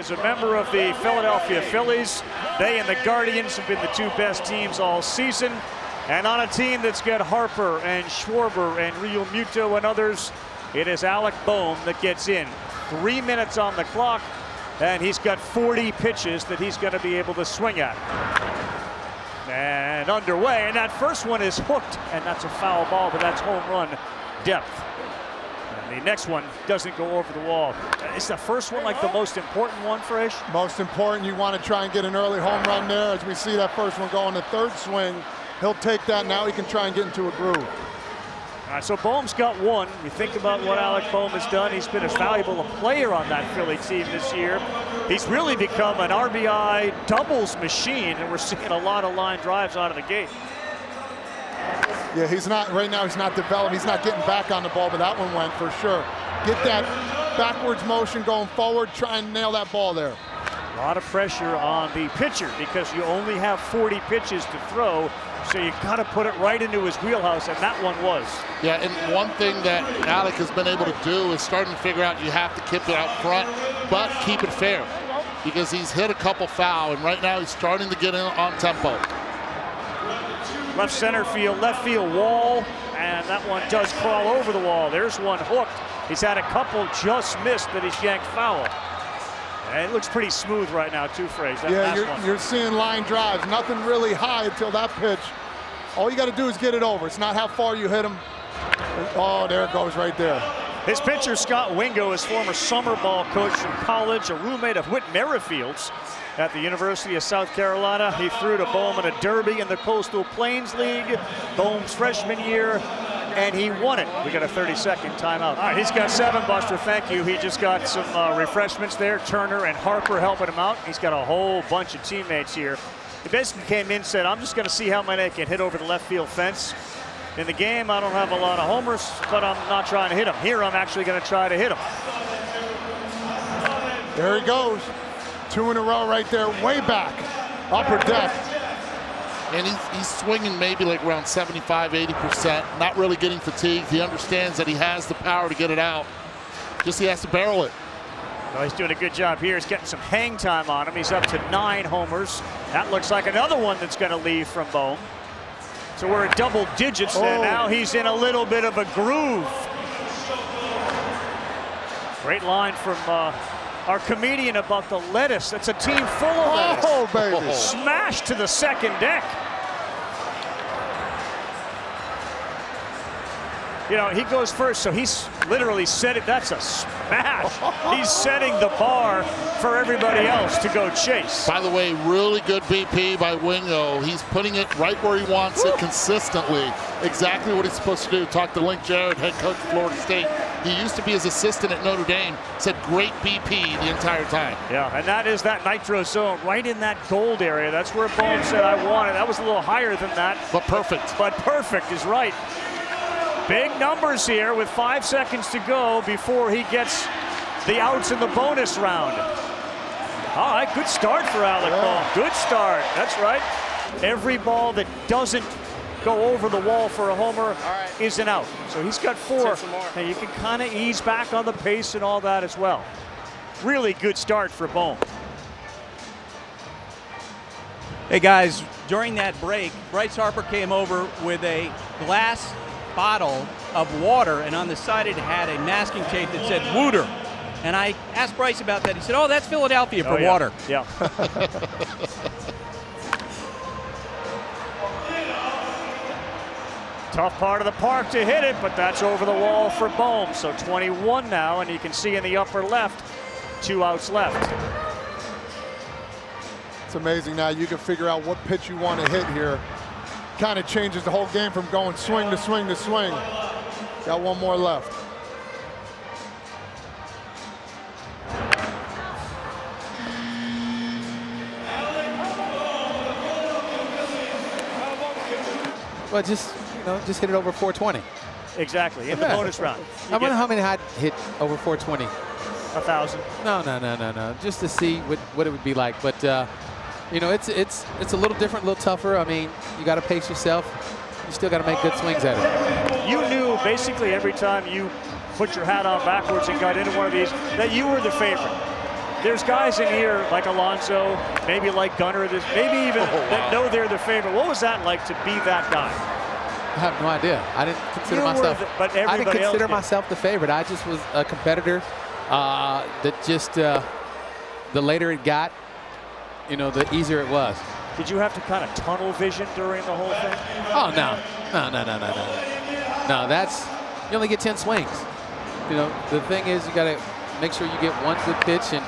is a member of the Philadelphia Phillies. They and the Guardians have been the two best teams all season. And on a team that's got Harper and Schwarber and Real Muto and others, it is Alec Bohm that gets in. 3 minutes on the clock, and he's got 40 pitches that he's going to be able to swing at. And underway, and that first one is hooked, and that's a foul ball, but that's home run depth. And the next one doesn't go over the wall. Is the first one like the most important one, Fresh? Most important. You want to try and get an early home run there. As we see that first one go on the third swing, he'll take that. Now he can try and get into a groove. All right, so Bohm's got one. You think about what Alec Bohm has done. He's been as valuable a player on that Philly team this year. He's really become an RBI doubles machine, and we're seeing a lot of line drives out of the gate. Yeah, he's not, right now he's not developed. He's not getting back on the ball, but that one went for sure. Get that backwards motion going forward, try and nail that ball there. A lot of pressure on the pitcher because you only have 40 pitches to throw. So you got to put it right into his wheelhouse, and that one was. Yeah, and one thing that Alec has been able to do is starting to figure out you have to keep it out front, but keep it fair, because he's hit a couple foul, and right now he's starting to get in on tempo. Left center field, left field wall, and that one does crawl over the wall. There's one hooked. He's had a couple just missed that he's yanked foul. And it looks pretty smooth right now, too, Fraze. Yeah, you're seeing line drives. Nothing really high until that pitch. All you got to do is get it over. It's not how far you hit him. Oh, there it goes right there. His pitcher, Scott Wingo, is former summer ball coach in college, a roommate of Whit Merrifield's at the University of South Carolina. He threw to Bohm in a derby in the Coastal Plains League, Bohm's freshman year, and he won it. We got a 30-second timeout. All right, he's got 7, Buster. Thank you. He just got some refreshments there. Turner and Harper helping him out. He's got a whole bunch of teammates here. He basically came in and said, I'm just going to see how many I can hit over the left field fence. In the game, I don't have a lot of homers, but I'm not trying to hit him. Here, I'm actually going to try to hit him. There he goes. 2 in a row right there, way back, upper deck. And he's swinging maybe like around 75, 80%, not really getting fatigued. He understands that he has the power to get it out. Just he has to barrel it. Well, he's doing a good job here. He's getting some hang time on him. He's up to 9 homers. That looks like another one that's going to leave from Bohm. So we're at double digits, and now he's in a little bit of a groove. Great line from our comedian about the lettuce. That's a team full of lettuce. Oh, baby. Smashed to the second deck. You know, he goes first, so he's literally set it. That's a smash. He's setting the bar for everybody else to go chase. By the way, really good BP by Wingo. He's putting it right where he wants it consistently. Exactly what he's supposed to do. Talk to Link Jarrett, head coach of Florida State. He used to be his assistant at Notre Dame. Said great BP the entire time. Yeah, and that is that nitro zone right in that gold area. That's where Bohm said I want it. That was a little higher than that. But perfect. But perfect is right. Big numbers here with 5 seconds to go before he gets the outs in the bonus round. All right, good start for Alec Bohm. Good start, that's right. Every ball that doesn't go over the wall for a homer is an out. So he's got 4, and you can kind of ease back on the pace and all that as well. Really good start for Bohm. Hey guys, during that break, Bryce Harper came over with a glass bottle of water, and on the side it had a masking tape that said Wooter. And I asked Bryce about that. He said, oh, that's Philadelphia for water. Yeah. Tough part of the park to hit it, but that's over the wall for Bohm. So 21 now, and you can see in the upper left, 2 outs left. It's amazing now you can figure out what pitch you want to hit here. Kind of changes the whole game from going swing to swing to swing. Got 1 more left. Well, just hit it over 420. Exactly, in the bonus round. I wonder how many I'd hit over 420. 1,000. No. Just to see what it would be like. But you know, it's a little different, a little tougher. I mean, you got to pace yourself. You still got to make good swings at it. You knew basically every time you put your hat on backwards and got into one of these that you were the favorite. there's guys in here like Alonso, maybe like Gunnar, maybe even that know they're the favorite. What was that like to be that guy? I have no idea. I didn't consider myself. But I didn't consider else myself the favorite. I just was a competitor. That just the later it got, you know, the easier it was. Did you have to kind of tunnel vision during the whole thing? Oh no. No, that's, you only get 10 swings. You know, the thing is you got to make sure you get one good pitch and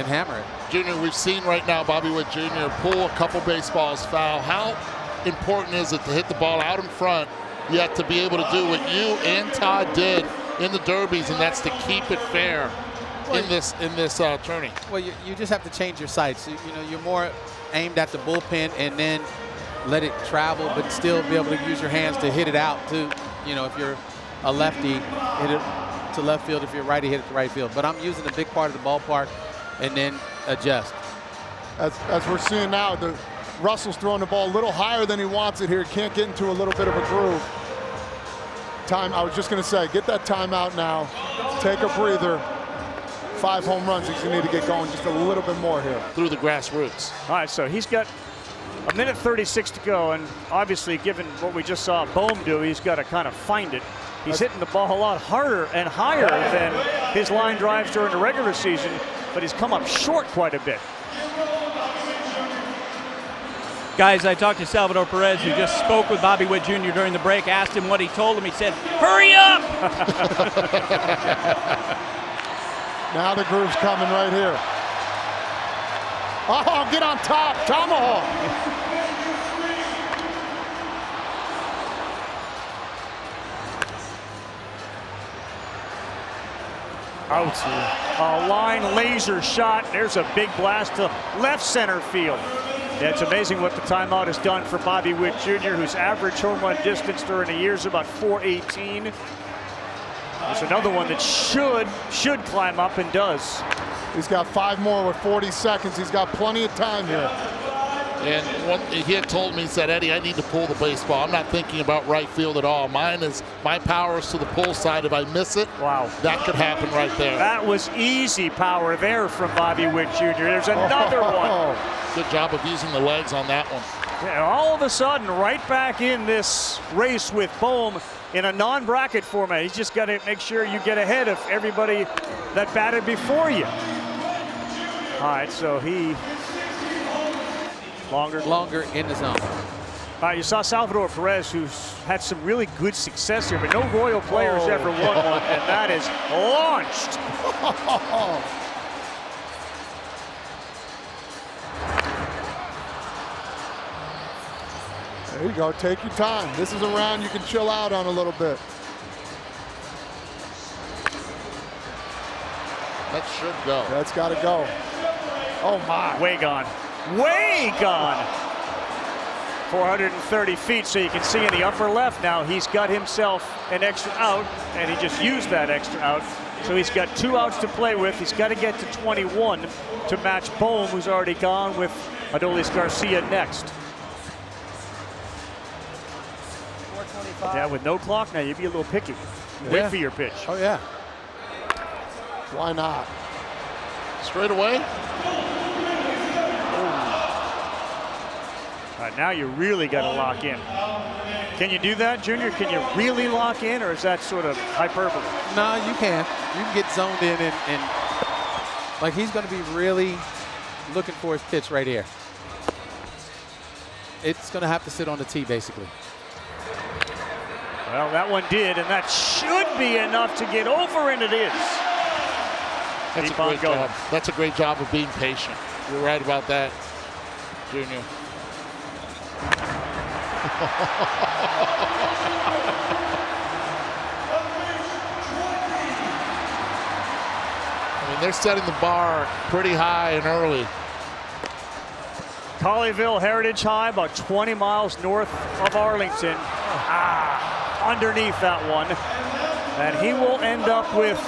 hammer it. Junior, we've seen right now Bobby Witt Jr. pull a couple baseballs foul. How important is it to hit the ball out in front, yet to be able to do what you and Todd did in the derbies, and that's to keep it fair in this tourney? Well, you just have to change your sights. You know, you're more aimed at the bullpen and then let it travel, but still be able to use your hands to hit it out to, you know, if you're a lefty, hit it to left field. If you're righty, hit it to right field. But I'm using a big part of the ballpark and then adjust. As we're seeing now, Russell's throwing the ball a little higher than he wants it here. Can't get into a little bit of a groove. I was just going to say, get that timeout now. Take a breather. 5 home runs. He's going to need to get going just a little bit more here. Through the grassroots. All right, so he's got a minute 36 to go, and obviously, given what we just saw Bohm do, he's got to kind of find it. He's hitting the ball a lot harder and higher than his line drives during the regular season, but he's come up short quite a bit. Guys, I talked to Salvador Perez, who just spoke with Bobby Witt Jr. during the break, asked him what he told him. He said, "Hurry up!" Now the groove's coming right here. Oh, get on top, tomahawk. Out. A line laser shot. There's a big blast to left center field. Yeah, it's amazing what the timeout has done for Bobby Witt Jr., whose average home run distance during the year is about 418. There's another one that should climb up and does. He's got 5 more with 40 seconds. He's got plenty of time here. And he had told me, he said, "Eddie, I need to pull the baseball. I'm not thinking about right field at all. My power is to the pull side. If I miss it, wow, that could happen right there." That was easy power there from Bobby Witt Jr. There's another one. Good job of using the legs on that one. Yeah, all of a sudden, right back in this race with Bohm in a non-bracket format. He's just got to make sure you get ahead of everybody that batted before you. All right, so he longer in the zone. You saw Salvador Perez, who's had some really good success here, but no Royal players ever won one, and that is launched. There you go. Take your time. This is a round you can chill out on a little bit. That should go. That's got to go. Oh, my. Way gone. Way gone. 430 feet, so you can see in the upper left now, he's got himself an extra out, and he just used that extra out. So he's got 2 outs to play with. He's got to get to 21 to match Bohm, who's already gone, with Adolis Garcia next. Yeah, with no clock now, you'd be a little picky. Wait for your pitch. Oh, yeah. Why not? Straight away. All right, now you really got to lock in. Can you do that, Junior? Can you really lock in, or is that sort of hyperbole? No, you can. You can get zoned in and like he's going to be really looking for his pitch right here. It's going to have to sit on the tee, basically. Well, that one did, and that should be enough to get over, and it is. That's a great job. That's a great job of being patient. You're right about that, Junior. I mean, they're setting the bar pretty high and early. Colleyville Heritage High, about 20 miles north of Arlington. Underneath that one. And he will end up with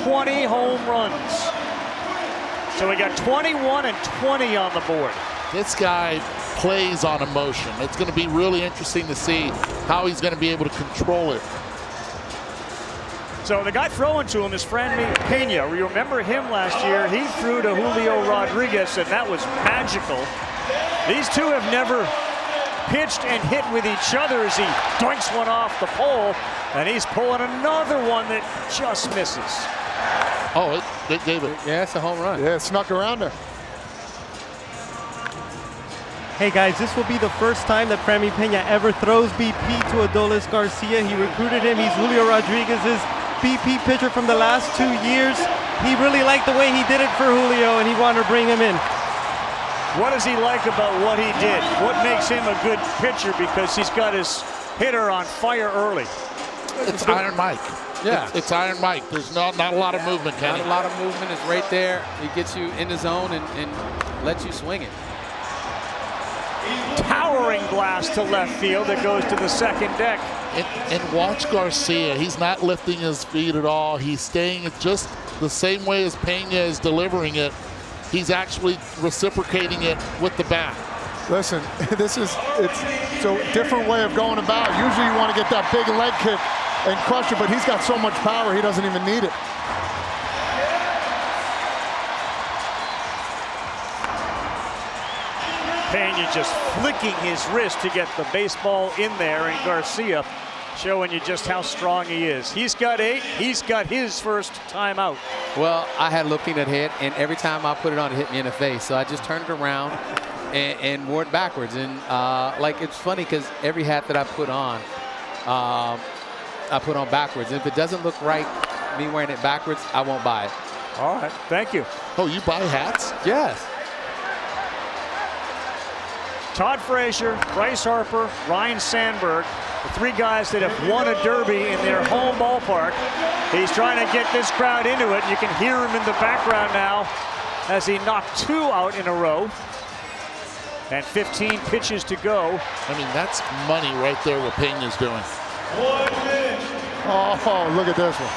20 home runs. So we got 21 and 20 on the board. This guy plays on emotion. It's going to be really interesting to see how he's going to be able to control it. So the guy throwing to him is Franmil Pena. You remember him last year? He threw to Julio Rodriguez, and that was magical. These two have never pitched and hit with each other as he doinks one off the pole, and he's pulling another one that just misses. Oh, it gave it. Yeah, it's a home run. Yeah, it snuck around there. Hey guys, this will be the first time that Franmil Pena ever throws BP to Adolis Garcia. He recruited him. He's Julio Rodriguez's BP pitcher from the last 2 years. He really liked the way he did it for Julio, and he wanted to bring him in. What does he like about what he did? What makes him a good pitcher? Because he's got his hitter on fire early. It's Iron Mike. Yeah. It's Iron Mike. There's not a lot of movement, Kenny. Not a lot of movement. It's right there. He gets you in the zone and lets you swing it. Towering blast to left field that goes to the second deck. And watch Garcia. He's not lifting his feet at all. He's staying just the same way as Pena is delivering it. He's actually reciprocating it with the bat. Listen, it's a different way of going about. Usually you want to get that big leg kick and crush it, but he's got so much power he doesn't even need it. Pena just flicking his wrist to get the baseball in there, and Garcia showing you just how strong he is. He's got 8. He's got his first time out. Well, I had looking at hit, and every time I put it on, it hit me in the face. So I just turned it around and wore it backwards. And like, it's funny because every hat that I put on backwards. And if it doesn't look right, me wearing it backwards, I won't buy it. All right, thank you. Oh, you buy hats? Yes. Todd Frazier, Bryce Harper, Ryan Sandberg, the 3 guys that have won a derby in their home ballpark. He's trying to get this crowd into it. You can hear him in the background now as he knocked 2 out in a row. And 15 pitches to go. I mean, that's money right there what Pena's doing. Oh, look at this one.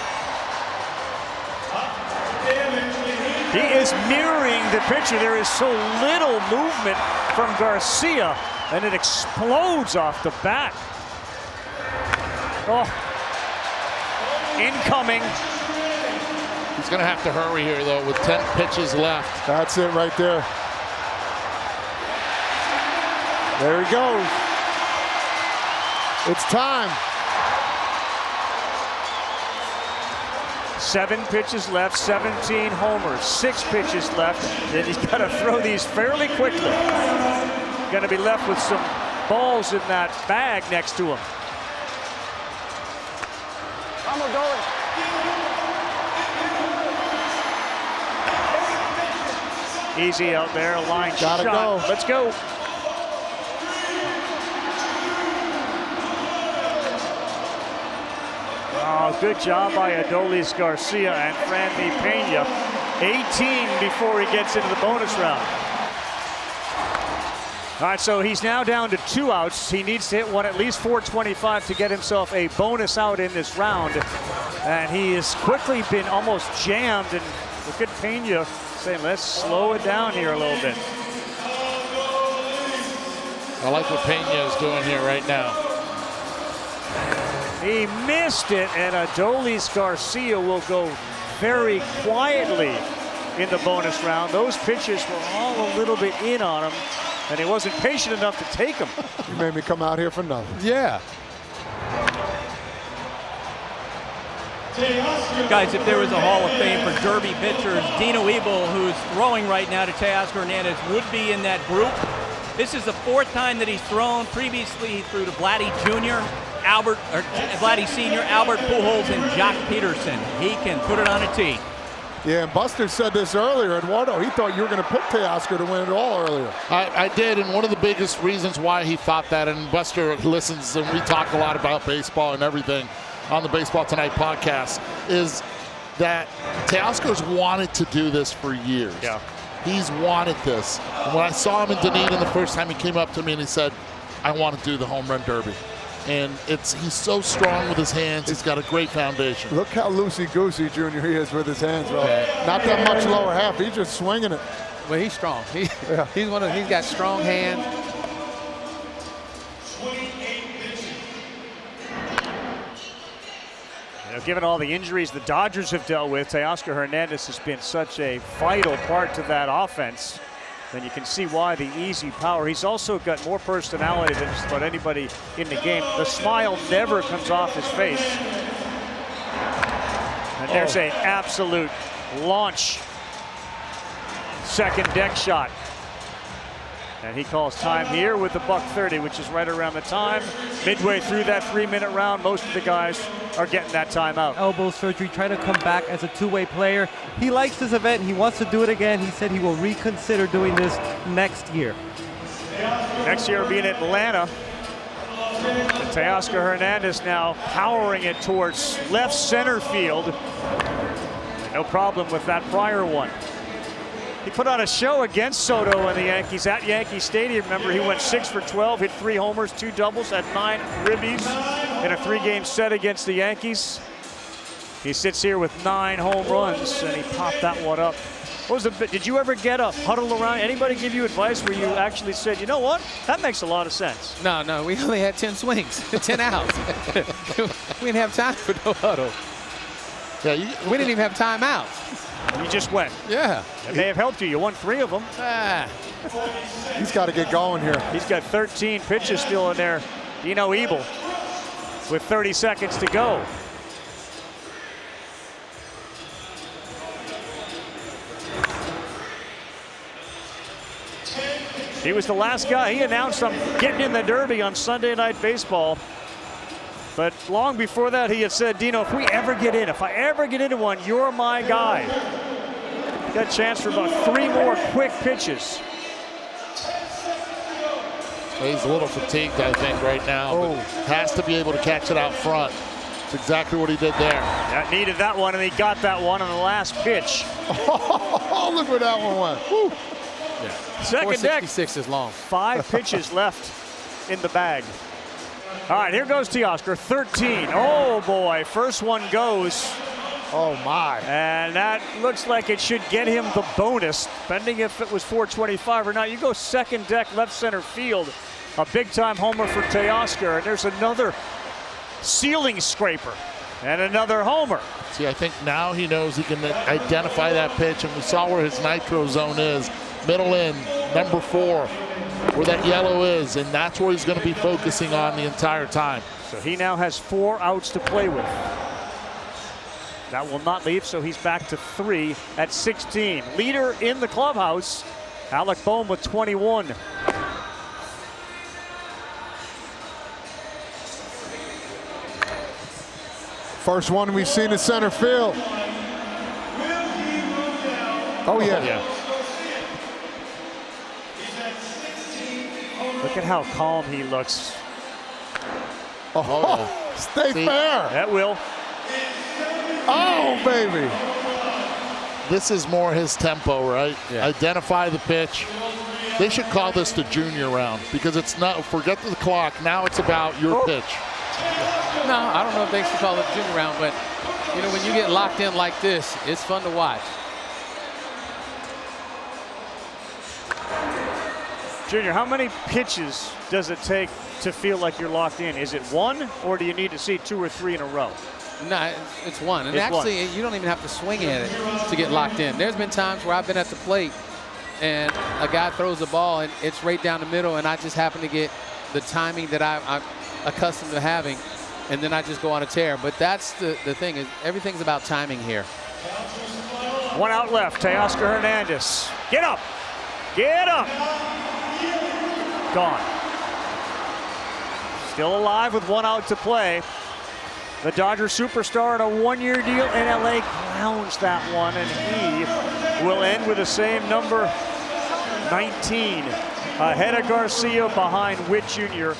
He is mirroring the pitcher. There is so little movement from Garcia, and it explodes off the bat. Oh, incoming. He's going to have to hurry here, though, with 10 pitches left. That's it right there. There he goes. It's time. 7 pitches left, 17 homers, 6 pitches left. Then he's got to throw these fairly quickly. Going to be left with some balls in that bag next to him. Easy out there, a line Gotta shot. go. Let's go. Oh, good job by Adolis Garcia and Franmil Pena. 18 before he gets into the bonus round. All right, so he's now down to 2 outs. He needs to hit one at least .425 to get himself a bonus out in this round. And he has quickly been almost jammed. And look at Pena saying, let's slow it down here a little bit. I like what Pena is doing here right now. He missed it, and Adolis Garcia will go very quietly in the bonus round. Those pitches were all a little bit in on him, and he wasn't patient enough to take them. You made me come out here for nothing. Yeah. Guys, if there was a Hall of Fame for Derby pitchers, Dino Ebel, who's throwing right now to Teoscar Hernandez, would be in that group. This is the 4th time that he's thrown. Previously, he threw to Vladdy Jr., Vladdy Sr., Albert Pujols, and Jock Peterson. He can put it on a tee. Yeah, and Buster said this earlier, Eduardo. He thought you were going to pick Teoscar to win it all earlier. I did, and one of the biggest reasons why he thought that, and Buster listens, and we talk a lot about baseball and everything on the Baseball Tonight podcast, is that Teoscar's wanted to do this for years. Yeah. He's wanted this. And when I saw him in Dunedin the first time, he came up to me and he said, I want to do the Home Run Derby. And he's so strong with his hands. He's got a great foundation. Look how loosey-goosey Junior he is with his hands, bro. Not that much lower half. He's just swinging it. Well, he's strong. He's got strong hands. given all the injuries the Dodgers have dealt with, Teoscar Hernandez has been such a vital part to that offense. And you can see why the easy power. He's also got more personality than just about anybody in the game. The smile never comes off his face. And there's an absolute launch second deck shot. And he calls time here with the $1:30, which is right around the time. Midway through that 3-minute round, most of the guys are getting that timeout. Elbow surgery, trying to come back as a two-way player. He likes this event. He wants to do it again. He said he will reconsider doing this next year. Next year will be in Atlanta. And Teoscar Hernandez now powering it towards left center field. No problem with that prior one. He put on a show against Soto and the Yankees at Yankee Stadium. Remember, he went 6 for 12, hit 3 homers, 2 doubles, had 9 ribbies in a 3-game set against the Yankees. He sits here with 9 home runs, and he popped that one up. What was did you ever get a huddle around? Anybody give you advice where you actually said, you know what, that makes a lot of sense? No, we only had 10 swings, 10 outs. We didn't have time for no huddle. Yeah, we didn't even have timeouts. You just went. Yeah. It may have helped you. You won 3 of them. He's got to get going here. He's got 13 pitches still in there. Dino Ebel with 30 seconds to go. He was the last guy. He announced, I'm getting in the Derby on Sunday Night Baseball. But long before that, he had said, Dino, if I ever get into one, you're my guy. Got a chance for about 3 more quick pitches. He's a little fatigued, I think, right now. But has to be able to catch it out front. That's exactly what he did there. That needed that one, and he got that one on the last pitch. Oh, look where that one went. Woo. Yeah. Second deck. 466 is long. 5 pitches left in the bag. All right, here goes Teoscar, 13. Oh, boy, first one goes. Oh, my. And that looks like it should get him the bonus, depending if it was 425 or not. You go second deck, left center field. A big-time homer for Teoscar, and there's another ceiling scraper and another homer. See, I think now he knows he can identify that pitch, and we saw where his nitro zone is. Middle in, number 4. Where that yellow is, and that's where he's going to be focusing on the entire time. So he now has 4 outs to play with. That will not leave, so he's back to 3 at 16. Leader in the clubhouse, Alec Bohm with 21. First one we've seen in center field. Oh, yeah. Look at how calm he looks. Oh, stay fair. That will. Oh, baby. This is more his tempo, right? Yeah. Identify the pitch. They should call this the junior round because it's not, forget the clock. Now it's about your pitch. No, I don't know if they should call it junior round, but, you know, when you get locked in like this, it's fun to watch. Junior, how many pitches does it take to feel like you're locked in? Is it 1, or do you need to see 2 or 3 in a row? No, it's 1. And it's actually, 1. You don't even have to swing at it to get locked in. There's been times where I've been at the plate and a guy throws a ball and it's right down the middle, and I just happen to get the timing that I'm accustomed to having, and then I just go on a tear. But that's the thing, is everything's about timing here. 1 out left, Teoscar Hernandez. Get up! Get up! Gone. Still alive with 1 out to play. The Dodger superstar on a 1-year deal in LA clowns that one, and he will end with the same number 19. Ahead of Garcia, behind Witt Jr.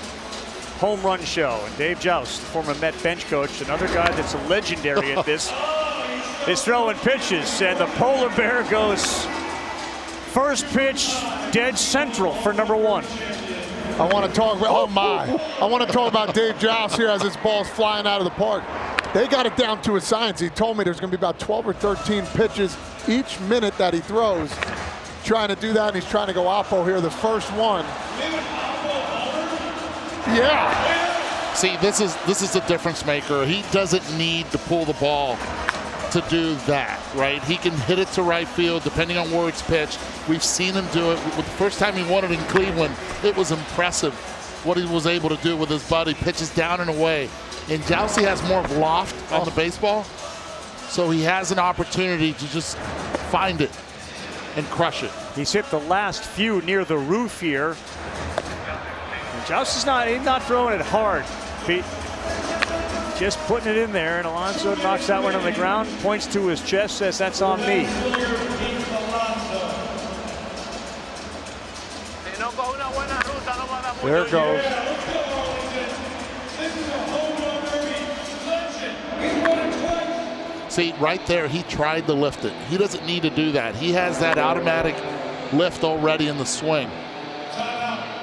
Home run show. And Dave Joust, former Met bench coach, another guy that's a legendary at this, is throwing pitches, and the polar bear goes first pitch dead central for number 1. I want to talk about, oh my. I want to talk about Dave Joust here as this ball's flying out of the park. They got it down to a science. He told me there's going to be about 12 or 13 pitches each minute that he throws. Trying to do that, and he's trying to go oppo here. The first one. Yeah. See, this is the difference maker. He doesn't need to pull the ball to do that, right? He can hit it to right field depending on where it's pitched. We've seen him do it. The first time he won it in Cleveland, it was impressive what he was able to do with his body. Pitches down and away. And Jousey has more of loft on the baseball, so he has an opportunity to just find it and crush it. He's hit the last few near the roof here. Jousey's not throwing it hard, Pete. Just putting it in there, and Alonso knocks that one on the ground, points to his chest, says, "That's on me." There it goes. See, right there, he tried to lift it. He doesn't need to do that. He has that automatic lift already in the swing.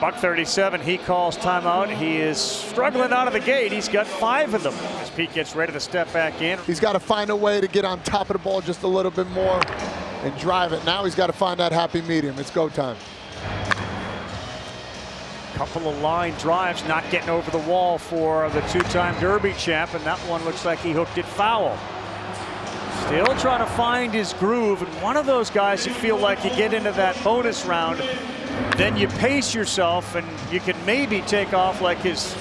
Buck 37, he calls timeout. He is struggling out of the gate. He's got 5 of them as Pete gets ready to step back in. He's got to find a way to get on top of the ball just a little bit more and drive it. Now he's got to find that happy medium. It's go time. Couple of line drives not getting over the wall for the 2-time Derby champ, and that one looks like he hooked it foul. Still trying to find his groove, and one of those guys you feel like you get into that bonus round, then you pace yourself and you can maybe take off like his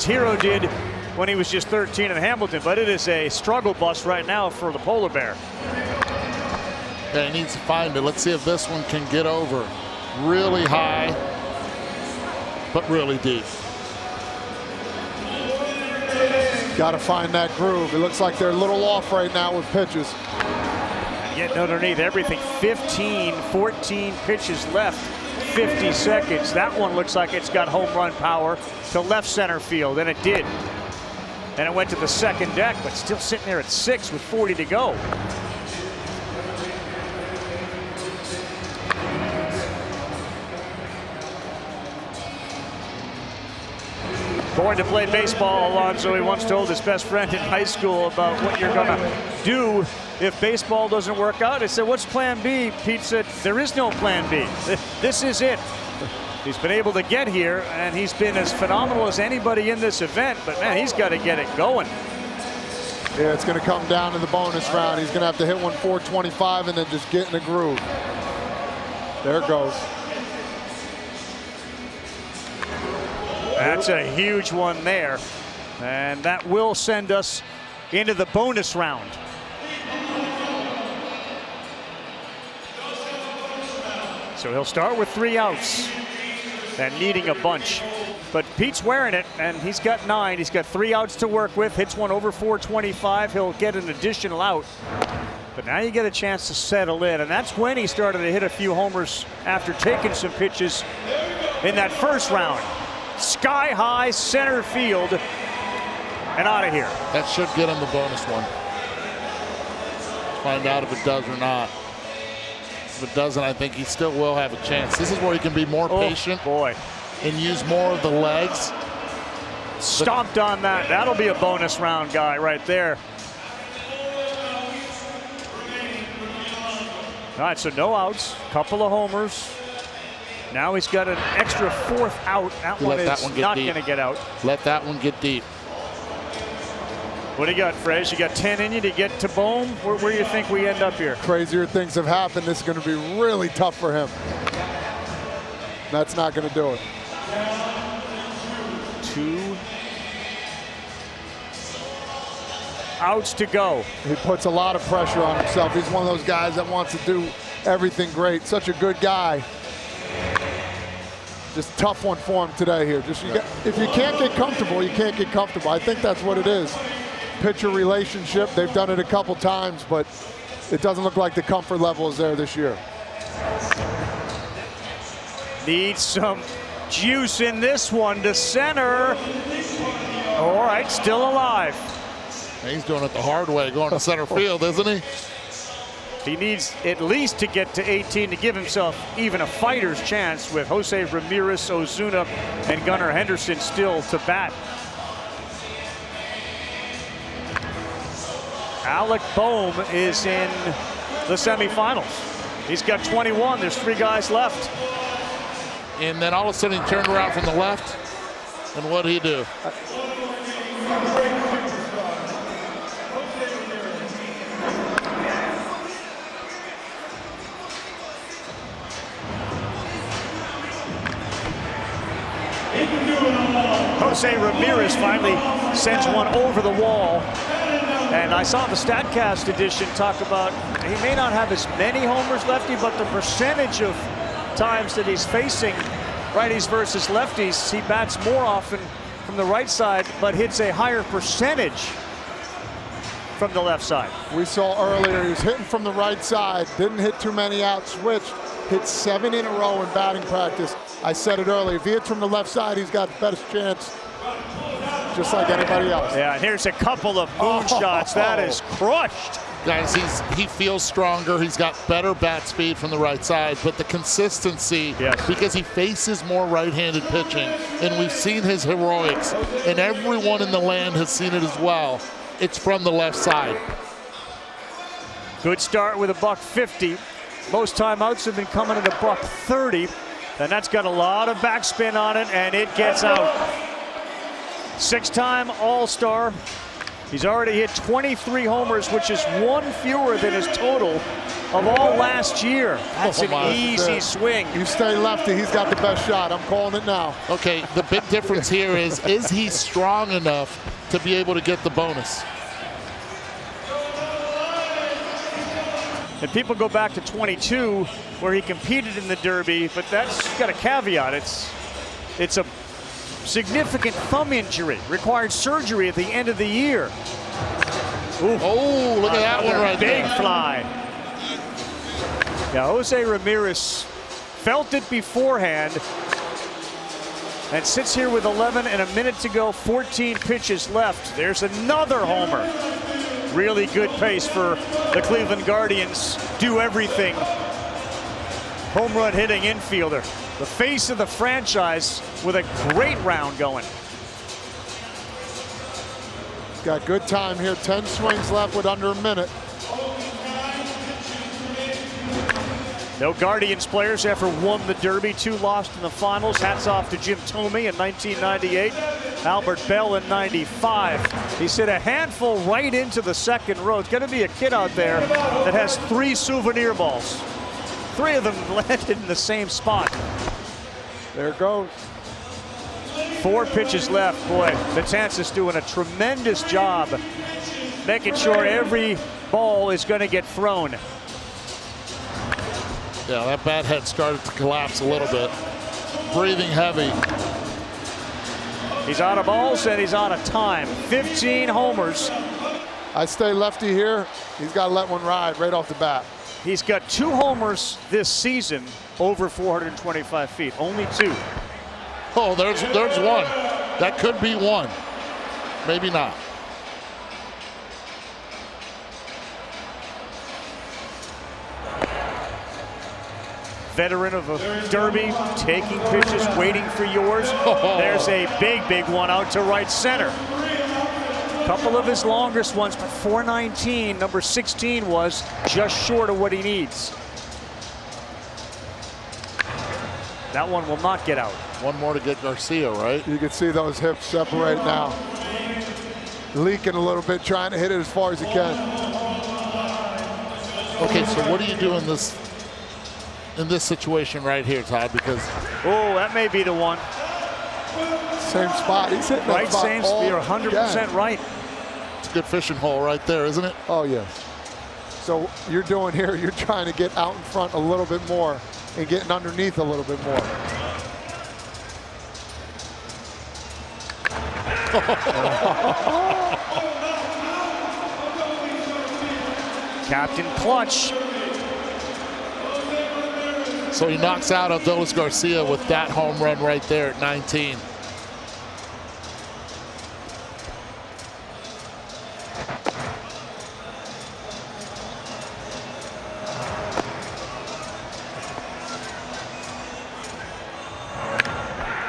hero did when he was just 13 in Hamilton. But it is a struggle bus right now for the Polar Bear. Yeah, he needs to find it. Let's see if this one can get over. Really high, but really deep. Got to find that groove. It looks like they're a little off right now with pitches. Getting underneath everything. 15, 14 pitches left. 50 seconds. That one looks like it's got home run power to left center field, and it did. And it went to the second deck, but still sitting there at 6 with 40 to go. Born to play baseball, Alonso, he once told his best friend in high school about what you're gonna do if baseball doesn't work out. He said, "What's plan B?" Pete said, "There is no plan B. This is it." He's been able to get here, and he's been as phenomenal as anybody in this event, but man, he's got to get it going. Yeah, it's going to come down to the bonus round. He's going to have to hit one 425 and then just get in the groove. There it goes. That's a huge one there, and that will send us into the bonus round. So he'll start with 3 outs and needing a bunch. But Pete's wearing it, and he's got 9. He's got 3 outs to work with. Hits one over 425. He'll get an additional out. But now you get a chance to settle in, and that's when he started to hit a few homers after taking some pitches in that first round. Sky high center field and out of here. That should get him the bonus one. Find out if it does or not. If it doesn't, I think he still will have a chance. This is where he can be more patient, boy, and use more of the legs. Stomped on that. That'll be a bonus round guy right there. All right, so no outs, couple of homers. Now he's got an extra 4th out. That one is not going to get out. Let that one get deep. What do you got, Frez? You got 10 in you to get to Bohm? Where do you think we end up here? Crazier things have happened. This is going to be really tough for him. That's not going to do it. 2 outs to go. He puts a lot of pressure on himself. He's one of those guys that wants to do everything great. Such a good guy. Just a tough one for him today here. If you can't get comfortable, you can't get comfortable. I think that's what it is. Pitcher relationship, they've done it a couple times, but it doesn't look like the comfort level is there this year. Needs some juice in this one to center. All right, still alive. He's doing it the hard way, going to center field, isn't he? He needs at least to get to 18 to give himself even a fighter's chance with Jose Ramirez, Ozuna, and Gunnar Henderson still to bat. Alec Bohm is in the semifinals. He's got 21. There's 3 guys left. And then all of a sudden he turned around from the left. And what did he do? Jose Ramirez finally sends one over the wall. And I saw the StatCast edition talk about he may not have as many homers lefty, but the percentage of times that he's facing righties versus lefties, he bats more often from the right side, but hits a higher percentage from the left side. We saw earlier he was hitting from the right side, didn't hit too many out, switched, hit 7 in a row in batting practice. I said it earlier, if he hits from the left side, he's got the best chance, just like anybody else. Yeah, and here's a couple of moonshots. That is crushed. Guys, he feels stronger. He's got better bat speed from the right side, but the consistency, yes, because he faces more right-handed pitching, and we've seen his heroics, and everyone in the land has seen it as well. It's from the left side. Good start with a $150. Most timeouts have been coming at a $130, and that's got a lot of backspin on it, and it gets out. 6-time All-Star. He's already hit 23 homers, which is 1 fewer than his total of all last year. That's an easy swing. You stay lefty, he's got the best shot. I'm calling it now. Okay, the big difference here is he strong enough to be able to get the bonus? And people go back to 22, where he competed in the Derby, but that's got a caveat. It's a significant thumb injury, required surgery at the end of the year. Ooh. Oh, look at that one right there. Big fly. Yeah, Jose Ramirez felt it beforehand and sits here with 11 and a minute to go, 14 pitches left. There's another homer. Really good pace for the Cleveland Guardians. Do everything. Home run hitting infielder. The face of the franchise with a great round going. He's got good time here. 10 swings left with under a minute. No Guardians players ever won the Derby. 2 lost in the finals. Hats off to Jim Thome in 1998. Albert Bell in 95. He's hit a handful right into the second row. It's going to be a kid out there that has 3 souvenir balls. 3 of them landed in the same spot. There it goes. 4 pitches left. Boy, Betances doing a tremendous job making sure every ball is going to get thrown. Yeah, that bat head started to collapse a little bit. Breathing heavy. He's out of balls and he's out of time. 15 homers. I stay lefty here. He's got to let one ride right off the bat. He's got 2 homers this season over 425 feet. Only 2. Oh, there's one. That could be one. Maybe not. Veteran of a Derby, taking pitches, waiting for yours. Oh. There's a big one out to right center. Couple of his longest ones, but 419, number 16 was just short of what he needs. That one will not get out. One more to get Garcia, right? You can see those hips separate now. Leaking a little bit, trying to hit it as far as he can. Okay, so what do you do in this situation right here, Todd? Because that may be the one. Same spot. He's hitting right, that spot. same spot. You're 100% right. It's a good fishing hole right there, isn't it? Oh yes. So you're doing here, you're trying to get out in front a little bit more and getting underneath a little bit more. Captain Clutch. So he knocks out Adolis Garcia with that home run right there at 19.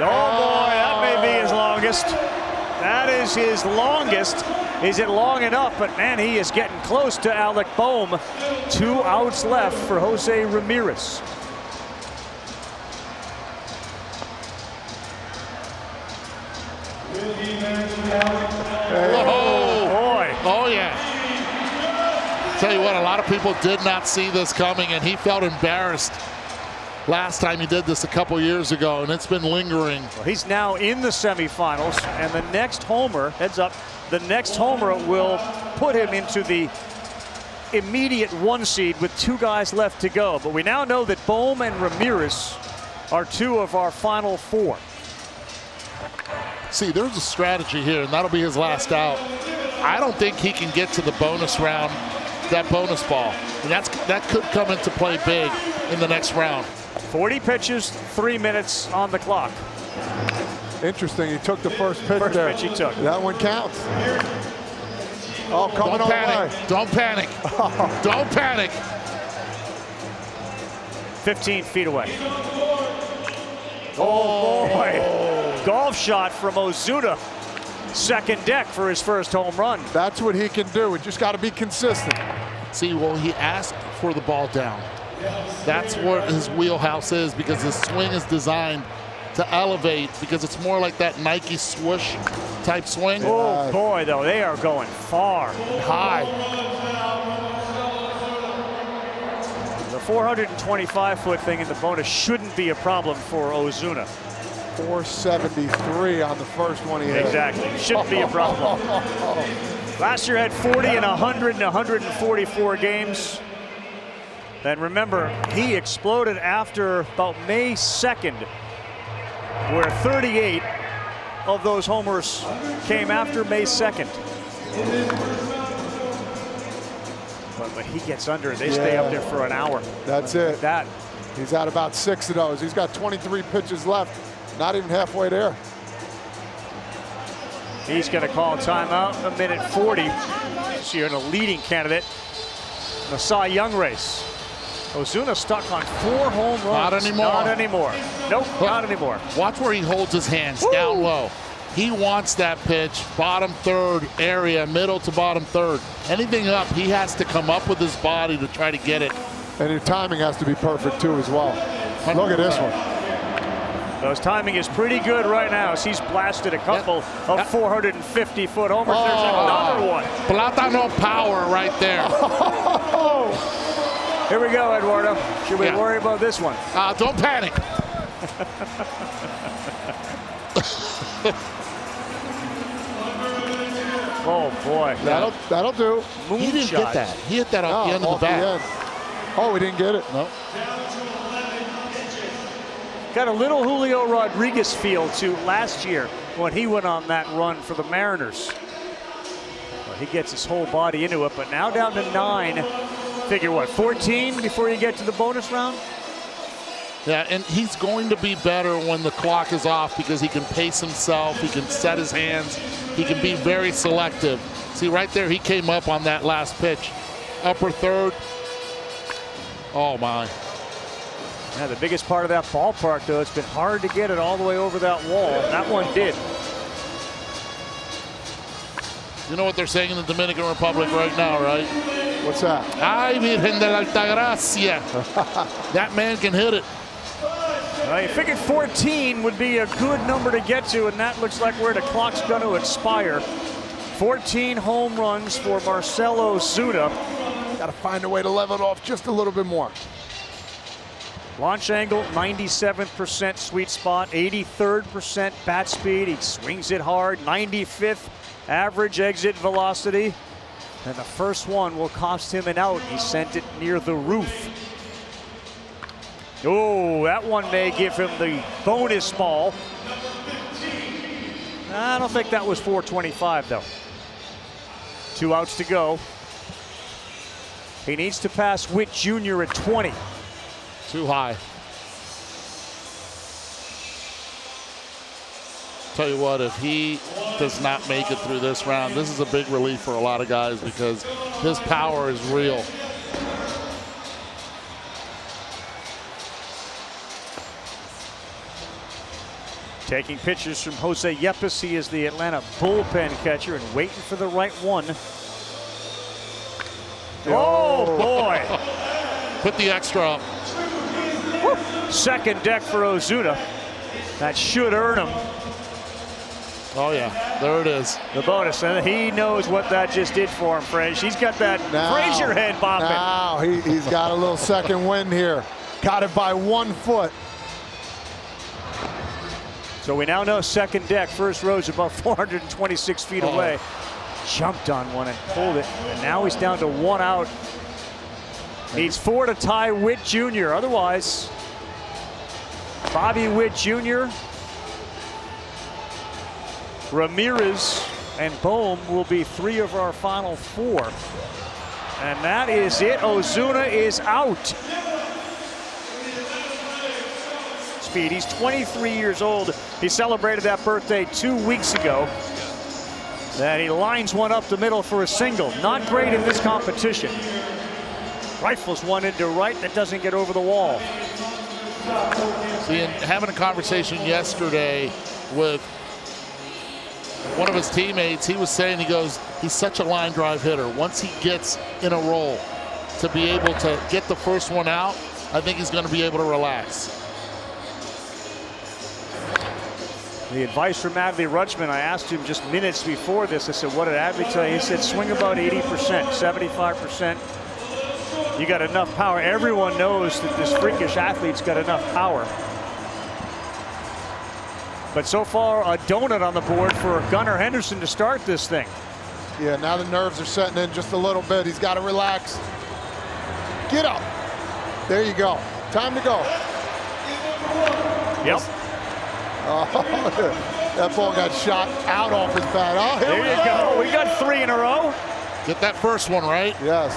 Oh boy, that may be his longest. That is his longest. Is it long enough? But man, he is getting close to Alec Bohm. 2 outs left for Jose Ramirez. Oh, boy. Oh, yeah. Tell you what, a lot of people did not see this coming, and he felt embarrassed last time he did this a couple years ago, and it's been lingering. Well, he's now in the semifinals, and the next homer, heads up, the next homer will put him into the immediate 1 seed with 2 guys left to go. But we now know that Bohm and Ramirez are 2 of our final 4. See, there's a strategy here, and that'll be his last out. I don't think he can get to the bonus round, that bonus ball. And that could come into play big in the next round. 40 pitches, 3 minutes on the clock. Interesting, he took the first pitch there. First pitch he took. That one counts. Oh, coming Don't on panic. the way. Don't panic. Don't panic. 15 feet away. Oh, boy. Golf shot from Ozuna. Second deck for his first home run. That's what he can do. It just got to be consistent. See, well, he asked for the ball down. That's what his wheelhouse is, because his swing is designed to elevate, because it's more like that Nike swoosh type swing. Oh, boy, though, they are going far. High. The 425-foot thing in the bonus shouldn't be a problem for Ozuna. 473 on the first one he hit. Exactly. Shouldn't be a problem. Last year had 40 and 100 and 144 games. And remember, he exploded after about May 2nd, where 38 of those homers came after May 2nd. But he gets under it. They stay up there for an hour. That's it. That. He's at about 6 of those. He's got 23 pitches left. Not even halfway there. He's going to call timeout. 1:40. So you're in a leading candidate in the Cy Young race. Ozuna stuck on 4 home runs. Not anymore. Not anymore. Nope, not anymore. Watch where he holds his hands down low. He wants that pitch, bottom third area, middle to bottom third. Anything up, he has to come up with his body to try to get it. And your timing has to be perfect too as well. Look at this one. His timing is pretty good right now as he's blasted a couple of 450-foot homers. There's another one. Platano power right there. Here we go, Eduardo. Should we worry about this one? Don't panic. Oh, boy. That'll do. He didn't get that. He hit that off the end of the bat. Oh, he didn't get it. No. Got a little Julio Rodriguez feel to last year when he went on that run for the Mariners. Well, he gets his whole body into it, but now down to 9. Figure what, 14 before you get to the bonus round? Yeah, and he's going to be better when the clock is off, because he can pace himself, he can set his hands, he can be very selective. See, right there, he came up on that last pitch. Upper third. Oh, my. Yeah, the biggest part of that ballpark, though, it's been hard to get it all the way over that wall. That one did. You know what they're saying in the Dominican Republic right now, right? What's that? Ay, Virgen de la Altagracia. That man can hit it. You figured 14 would be a good number to get to, and that looks like where the clock's going to expire. 14 home runs for Marcell Ozuna. Got to find a way to level it off just a little bit more. Launch angle, 97% sweet spot, 83rd% bat speed. He swings it hard, 95th average exit velocity. And the first one will cost him an out. He sent it near the roof. Oh, that one may give him the bonus ball. I don't think that was 425, though. 2 outs to go. He needs to pass Witt Jr. at 20. Too high. Tell you what, if he does not make it through this round, this is a big relief for a lot of guys, because his power is real. Taking pitches from Jose Yepes. He is the Atlanta bullpen catcher and waiting for the right one. Oh, boy. Put the extra up. Second deck for Ozuna. That should earn him Oh, yeah. There it is. The bonus. And he knows what that just did for him, Frazier. He's got that Frazier head bopping. Now he's got a little second wind here. Got it by 1 foot. So we now know second deck. First row's about 426 feet away. Jumped on one and pulled it. And now he's down to 1 out. Needs 4 to tie Witt Jr. Otherwise, Bobby Witt Jr., Ramirez, and Bohm will be 3 of our final 4. And that is it. Ozuna is out. Speed. He's 23 years old. He celebrated that birthday 2 weeks ago. That he lines one up the middle for a single. Not great in this competition. Rifles one into right that doesn't get over the wall. See, and having a conversation yesterday with one of his teammates, he was saying, he goes, he's such a line drive hitter. Once he gets in a roll to be able to get the first one out, I think he's going to be able to relax. The advice from Adley Rutschman, I asked him just minutes before this, I said, what did Adley tell you? He said, swing about 80%, 75%. You got enough power. Everyone knows that this freakish athlete's got enough power. But so far, a donut on the board for Gunnar Henderson to start this thing. Yeah, now the nerves are setting in just a little bit. He's got to relax. Get up. There you go. Time to go. Yep. Oh, that ball got shot out off his bat. Oh, there you go. We got 3 in a row. Get that first one right. Yes.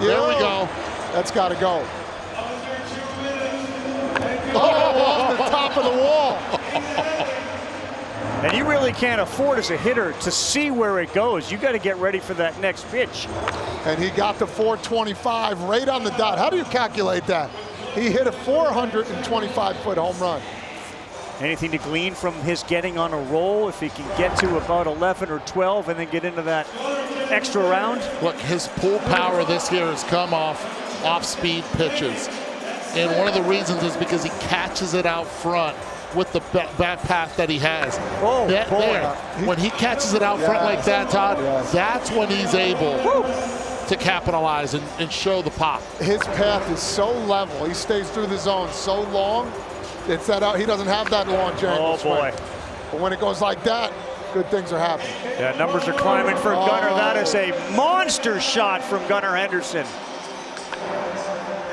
There we go. That's got to go. Oh, off the top of the wall. And you really can't afford as a hitter to see where it goes. You got to get ready for that next pitch. And he got the 425 right on the dot. How do you calculate that? He hit a 425-foot home run. Anything to glean from his getting on a roll? If he can get to about 11 or 12 and then get into that extra round? Look, his pull power this year has come off speed pitches. And one of the reasons is because he catches it out front with the back path that he has. Oh, that, there, when he catches it out front like that, Todd, that's when he's able to capitalize and show the pop. His path is so level. He stays through the zone so long. It's that out. He doesn't have that launch angle. Oh boy! But when it goes like that, good things are happening. Yeah, numbers are climbing for Gunnar. That is a monster shot from Gunnar Henderson.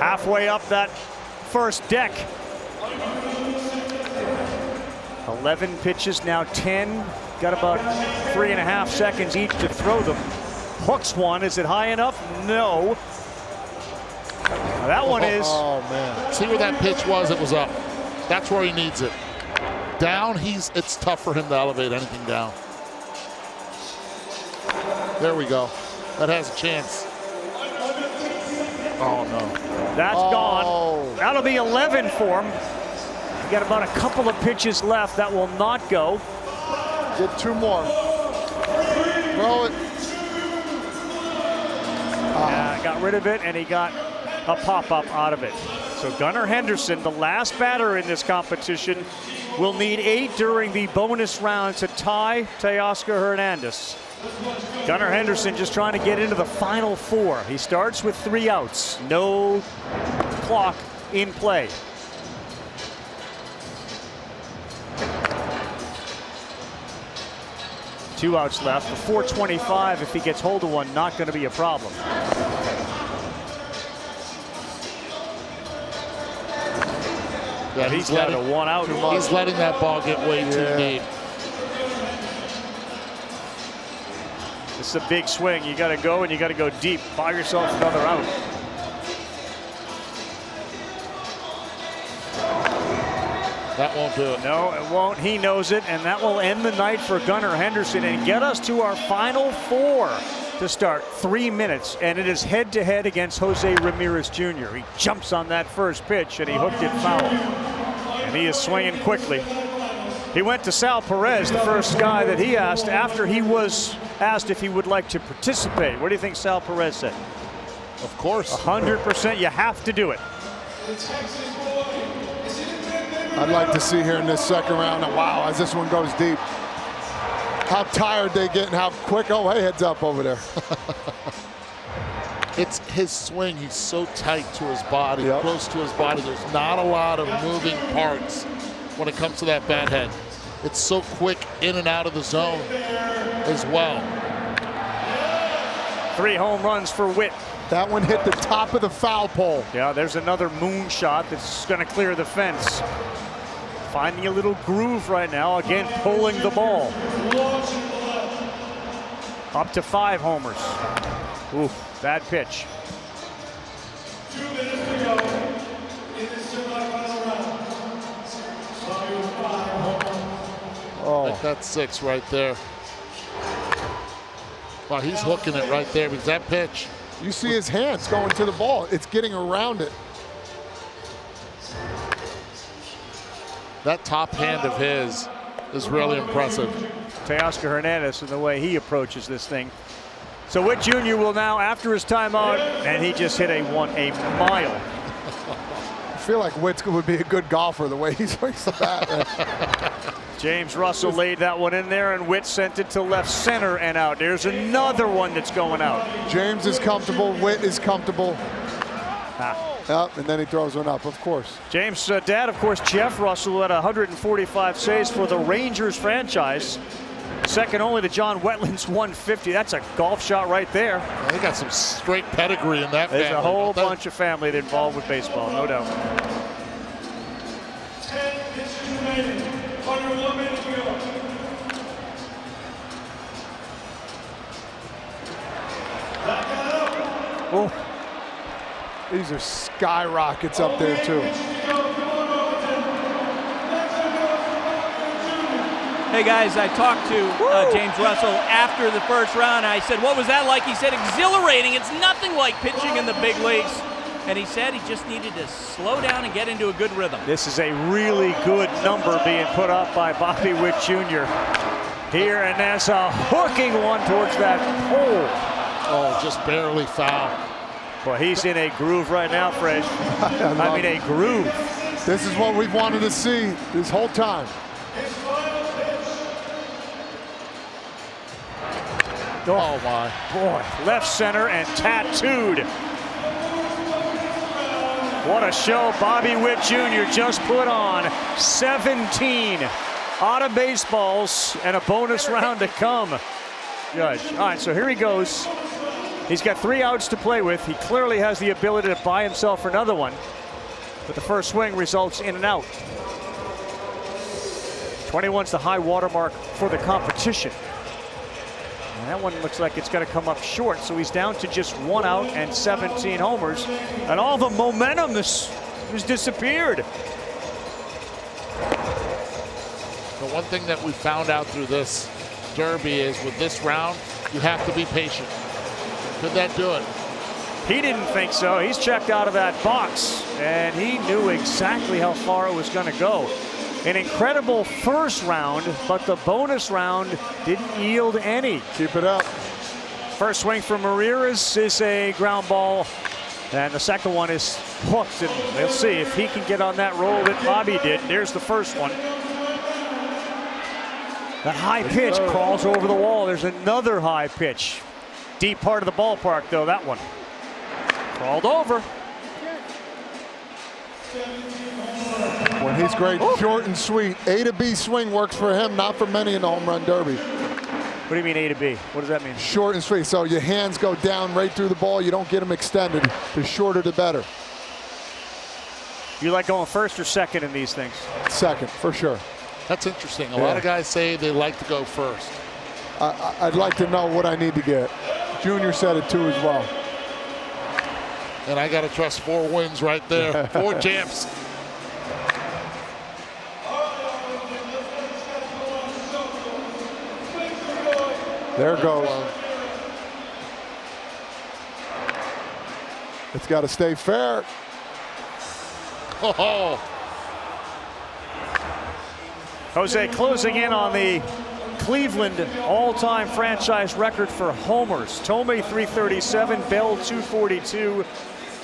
Halfway up that first deck. 11 pitches, now 10. Got about 3.5 seconds each to throw them. Hooks one. Is it high enough? No. That one is. Oh man! See where that pitch was? It was up. That's where he needs it. Down, it's tough for him to elevate anything down. There we go. That has a chance. Oh no. That's gone. That'll be 11 for him. You got about a couple of pitches left. That will not go. Get 2 more. Throw it. Got rid of it, and he got a pop-up out of it. So Gunnar Henderson, the last batter in this competition, will need 8 during the bonus round to tie Teoscar Hernandez. Gunnar Henderson just trying to get into the final 4. He starts with 3 outs. No clock in play. Two outs left. The 425, if he gets hold of one, not going to be a problem. Yeah, he's letting a 1 out. He's letting that ball get way too deep. This is a big swing. You got to go, and you got to go deep. Buy yourself another out. That won't do it. No, it won't. He knows it, and that will end the night for Gunnar Henderson and get us to our final 4 to start. 3 minutes, and it is head-to-head against Jose Ramirez Jr. He jumps on that first pitch, and he hooked it foul. And he is swinging quickly. He went to Sal Perez, the first guy that he asked after he was asked if he would like to participate. What do you think Sal Perez said? Of course. 100%. You have to do it. I'd like to see here in this second round, wow, as this one goes deep. how tired they get and how quick. Oh, hey, heads up over there. It's his swing. He's so tight to his body, Yep. close to his body. There's not a lot of moving parts when it comes to that bat head. It's so quick in and out of the zone as well. 3 home runs for Witt. That one hit the top of the foul pole. Yeah, there's another moonshot that's going to clear the fence. Finding a little groove right now. Again, pulling the ball. Up to 5 homers. Ooh, bad pitch. Oh, That's 6 right there. Wow, he's hooking it right there because that pitch. you see his hands going to the ball. It's getting around it. That top hand of his is really impressive. Teoscar Hernandez and the way he approaches this thing. So Witt Jr. will now, after his timeout, and he just hit a mile. I feel like Witt would be a good golfer the way he swings the bat. Man. James Russell laid that one in there, and Witt sent it to left center and out. There's another one that's going out. James is comfortable. Witt is comfortable. Up, and then he throws one up, of course. James' dad, of course, Jeff Russell, had 145 saves for the Rangers franchise. Second only to John Wetland's 150. That's a golf shot right there. Well, they got some straight pedigree in that There's family. a whole bunch of family involved with baseball, no doubt. Oh, these are skyrockets up there, too. Hey guys, I talked to James Russell after the first round. I said, what was that like? He said, exhilarating. It's nothing like pitching in the big leagues. And he said he just needed to slow down and get into a good rhythm. This is a really good number being put up by Bobby Witt Jr. here, and that's a hooking one towards that pole. Oh, just barely foul. Well, he's in a groove right now, Fred. I mean, a groove. This is what we've wanted to see this whole time. Oh my. Boy, left center and tattooed. What a show Bobby Witt Jr. just put on. 17 out of baseballs and a bonus round to come. Judge. All right, so here he goes. He's got 3 outs to play with. He clearly has the ability to buy himself another one. But the first swing results in an out. 21's the high watermark for the competition. And that one looks like it's going to come up short, so he's down to just 1 out and 17 homers, and all the momentum has disappeared. The one thing that we found out through this derby is with this round, you have to be patient. Could that do it? He didn't think so. He's checked out of that box, and he knew exactly how far it was going to go. An incredible first round, but the bonus round didn't yield any. Keep it up. First swing from Ramirez is a ground ball, and the second one is hooked, and we'll see if he can get on that roll that Bobby did. There's the first one. That high pitch crawls over the wall. There's another high pitch. Deep part of the ballpark, though, that one. Crawled over. When he's great, short and sweet. A to B swing works for him, not for many in the home run derby. What do you mean A to B? What does that mean? Short and sweet. So your hands go down right through the ball. You don't get them extended. The shorter, the better. You like going first or second in these things? Second, for sure. That's interesting. A lot of guys say they like to go first. I'd like to know what I need to get. Junior said it too as well. And I got to trust 4 wins right there. 4 champs. There it goes. It's got to stay fair. Oh. Jose closing in on the Cleveland all-time franchise record for homers. Tomei 337, Bell 242.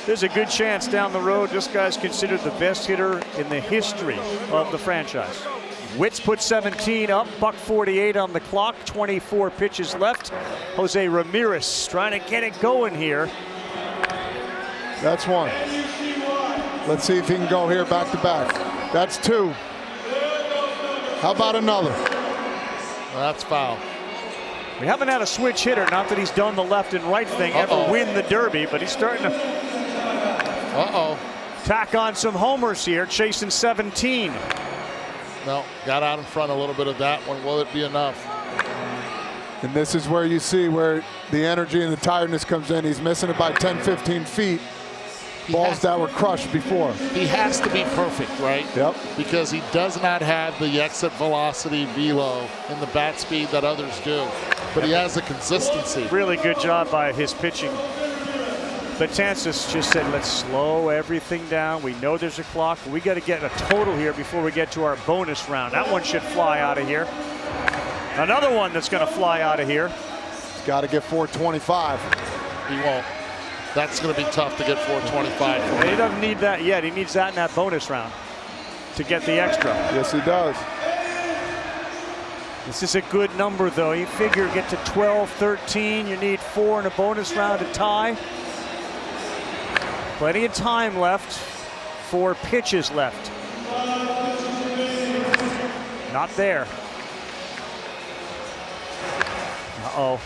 There's a good chance down the road this guy's considered the best hitter in the history of the franchise. Witt's put 17 up, $1:48 on the clock, 24 pitches left. Jose Ramirez trying to get it going here. That's one. Let's see if he can go here back to back. That's two. How about another? Well, that's foul. We haven't had a switch hitter, not that he's done the left and right thing, ever win the Derby, but he's starting to tack on some homers here, chasing 17. No, got out in front a little bit of that one. Will it be enough? And this is where you see where the energy and the tiredness comes in. He's missing it by 10, 15 feet. Balls that were crushed before. He has to be perfect, right? Yep. Because he does not have the exit velocity velo and the bat speed that others do. But he has the consistency. Really good job by his pitching. Betances just said, let's slow everything down. We know there's a clock. We got to get a total here before we get to our bonus round. That one should fly out of here. Another one that's going to fly out of here. He's got to get 425. He won't. That's going to be tough to get 425. He doesn't need that yet. He needs that in that bonus round to get the extra. Yes, he does. This is a good number, though. You figure get to 12, 13. You need 4 in a bonus round to tie. Plenty of time left. 4 pitches left. Not there. Uh-oh.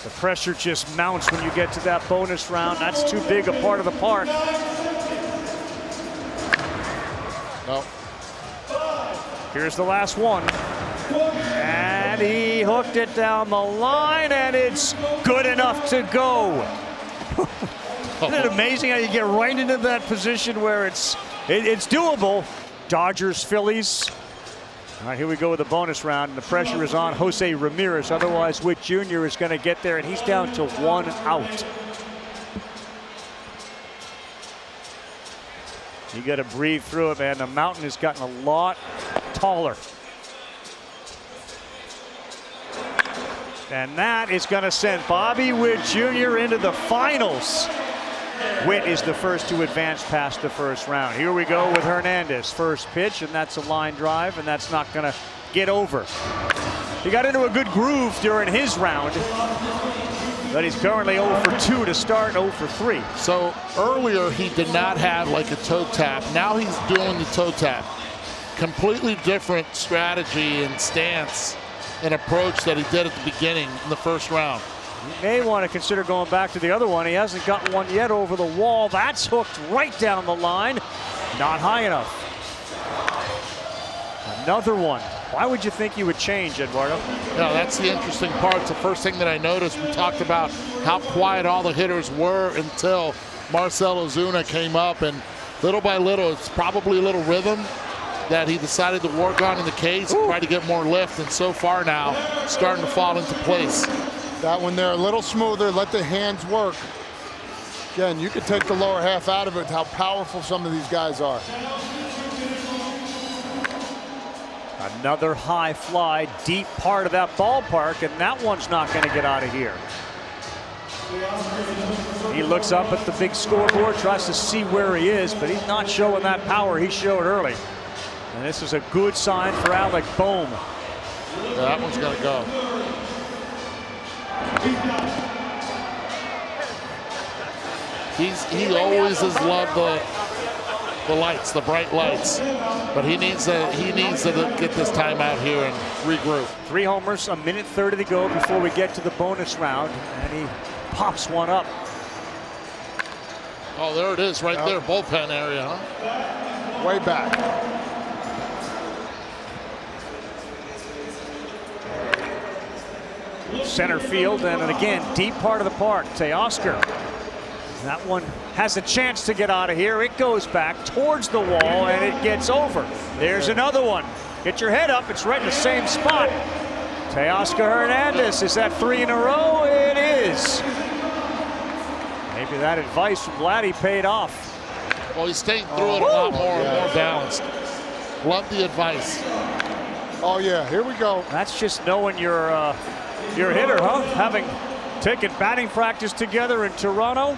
The pressure just mounts when you get to that bonus round. That's too big a part of the park. No. Here's the last one. And he hooked it down the line, and it's good enough to go. Isn't it amazing how you get right into that position where it's doable? Dodgers, Phillies. All right, here we go with the bonus round, and the pressure is on Jose Ramirez. Otherwise, Witt Jr. is going to get there, and he's down to 1 out. You got to breathe through it, man. The mountain has gotten a lot taller. And that is going to send Bobby Witt Jr. into the finals. Witt is the first to advance past the first round. Here we go with Hernandez. First pitch, and that's a line drive, and that's not going to get over. He got into a good groove during his round, but he's currently 0 for 2 to start, 0 for 3. So earlier he did not have like a toe tap. Now he's doing the toe tap. Completely different strategy and stance and approach that he did at the beginning in the first round. He may want to consider going back to the other one. He hasn't got one yet over the wall. That's hooked right down the line. Not high enough. Another one. Why would you think you would change, Eduardo? Yeah, that's the interesting part. It's the first thing that I noticed. We talked about how quiet all the hitters were until Marcell Ozuna came up, and little by little, it's probably a little rhythm that he decided to work on in the case and try to get more lift, and so far now, starting to fall into place. That one there a little smoother, let the hands work. Again, you could take the lower half out of it, how powerful some of these guys are. Another high fly, deep part of that ballpark, and that one's not going to get out of here. He looks up at the big scoreboard, tries to see where he is, but he's not showing that power he showed early. And this is a good sign for Alec Bohm. Yeah, that one's going to go. He always has loved the lights, the bright lights, but he needs to get this time out here and regroup. 3 homers, a minute 30 to go before we get to the bonus round, and he pops one up. Oh, there it is, right there, bullpen area, huh? Way back. Center field, and again, deep part of the park. Teoscar. That one has a chance to get out of here. It goes back towards the wall, and it gets over. There's another one. Get your head up. It's right in the same spot. Teoscar Hernandez. Is that 3 in a row? It is. Maybe that advice from Vladdy paid off. Well, he's staying through it a lot more balanced. Love the advice. Oh, yeah. Here we go. That's just knowing your hitter, huh? Having taken batting practice together in Toronto.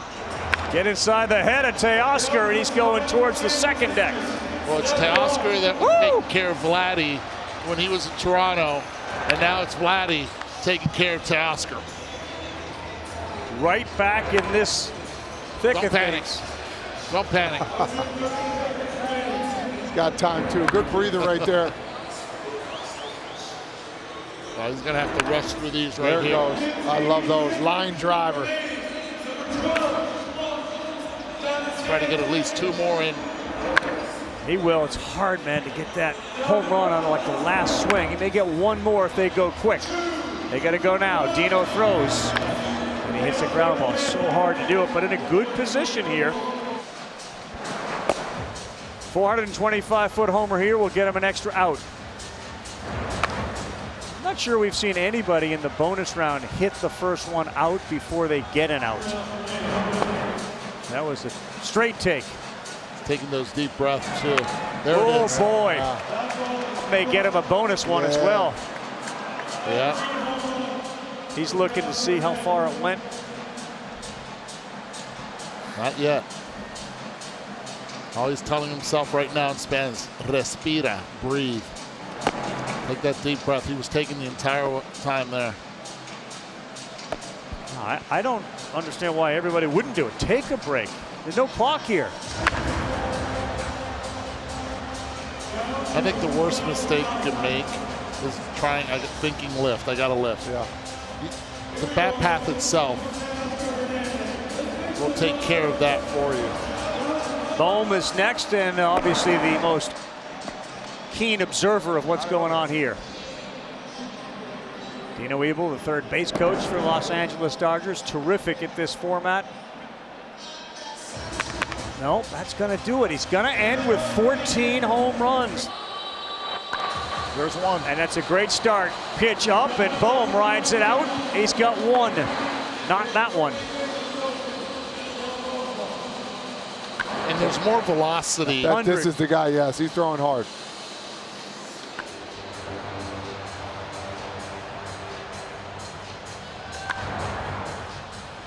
Get inside the head of Teoscar, and he's going towards the second deck. Well, it's Teoscar that was taking care of Vladdy when he was in Toronto, and now it's Vladdy taking care of Teoscar. Right back in this thick Don't of panic. things. Don't panic. He's got time too. Good breather right there. Well, he's going to have to rush through these There right it here. goes. I love those. Line driver. Try to get at least 2 more in. He will. It's hard, man, to get that home run on like the last swing. He may get 1 more if they go quick. They got to go now. Dino throws. And he hits a ground ball. So hard to do it, but in a good position here. 425-foot homer here will get him an extra out. I'm not sure we've seen anybody in the bonus round hit the first one out before they get an out. That was a straight take. Taking those deep breaths, too. There it is. Oh, boy. May get him a bonus one as well. Yeah. He's looking to see how far it went. Not yet. All he's telling himself right now in Spanish, respira, breathe. Take that deep breath. He was taking the entire time there. I don't understand why everybody wouldn't do it. Take a break. There's no clock here. I think the worst mistake you can make is thinking lift. I got to lift. Yeah. The bat path itself will take care of that for you. Bohm is next, and obviously the most keen observer of what's going on here. Dino Ebel, the third base coach for Los Angeles Dodgers, terrific at this format. No, that's going to do it. He's going to end with 14 home runs. There's one. And that's a great start. Pitch up, and Bohm rides it out. He's got 1. Not that one. And there's more velocity. This is the guy, yes. He's throwing hard.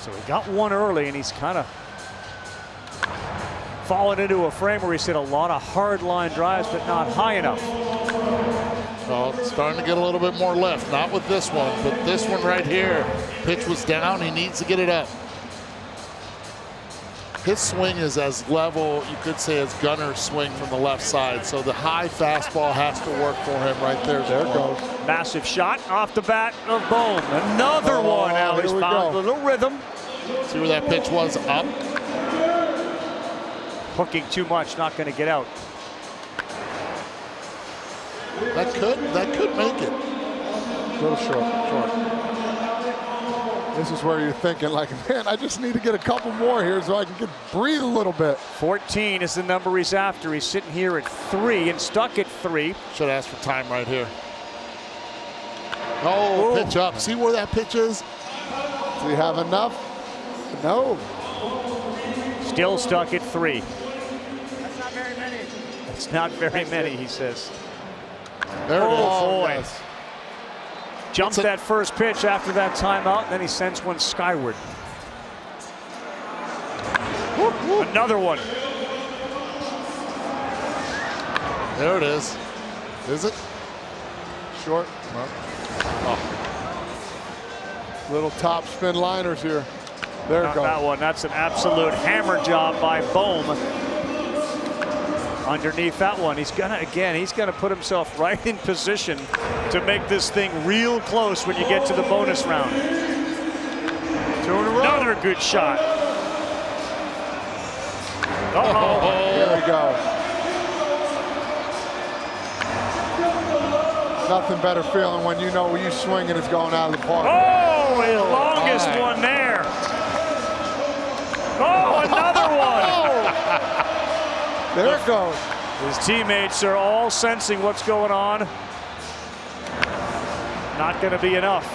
So he got 1 early, and he's kind of fallen into a frame where he's hit a lot of hard line drives, but not high enough. Well, it's starting to get a little bit more left. Not with this one, but this one right here. Pitch was down. He needs to get it up. His swing is as level, you could say, as Gunner's swing from the left side. So the high fastball has to work for him right there. There it goes. Massive shot off the bat of Bohm. Another one. Now he's found a little rhythm. See where that pitch was? Up. Hooking too much, not going to get out. That could make it. A little short. This is where you're thinking, like, man, I just need to get a couple more here so I can breathe a little bit. 14 is the number he's after. He's sitting here at 3 and stuck at 3. Should ask for time right here. Oh, pitch up. See where that pitch is? Does he have enough? No. Still stuck at 3. That's not very many. That's not very many, he says. There it is. Oh, boy. Yes. Jumped that first pitch after that timeout, and then he sends one skyward. Another one. There it is. Is it? Short. Oh. Little top spin liners here. There it Not goes. that one. That's an absolute hammer job by Bohm. Underneath that one, he's gonna put himself right in position to make this thing real close when you get to the bonus round. 2 in a row. Another good shot. Uh-oh. Here we go. Nothing better feeling when you know when you swing and it's going out of the park. Oh, the longest one there. Oh, another one. There it goes. His teammates are all sensing what's going on. Not going to be enough.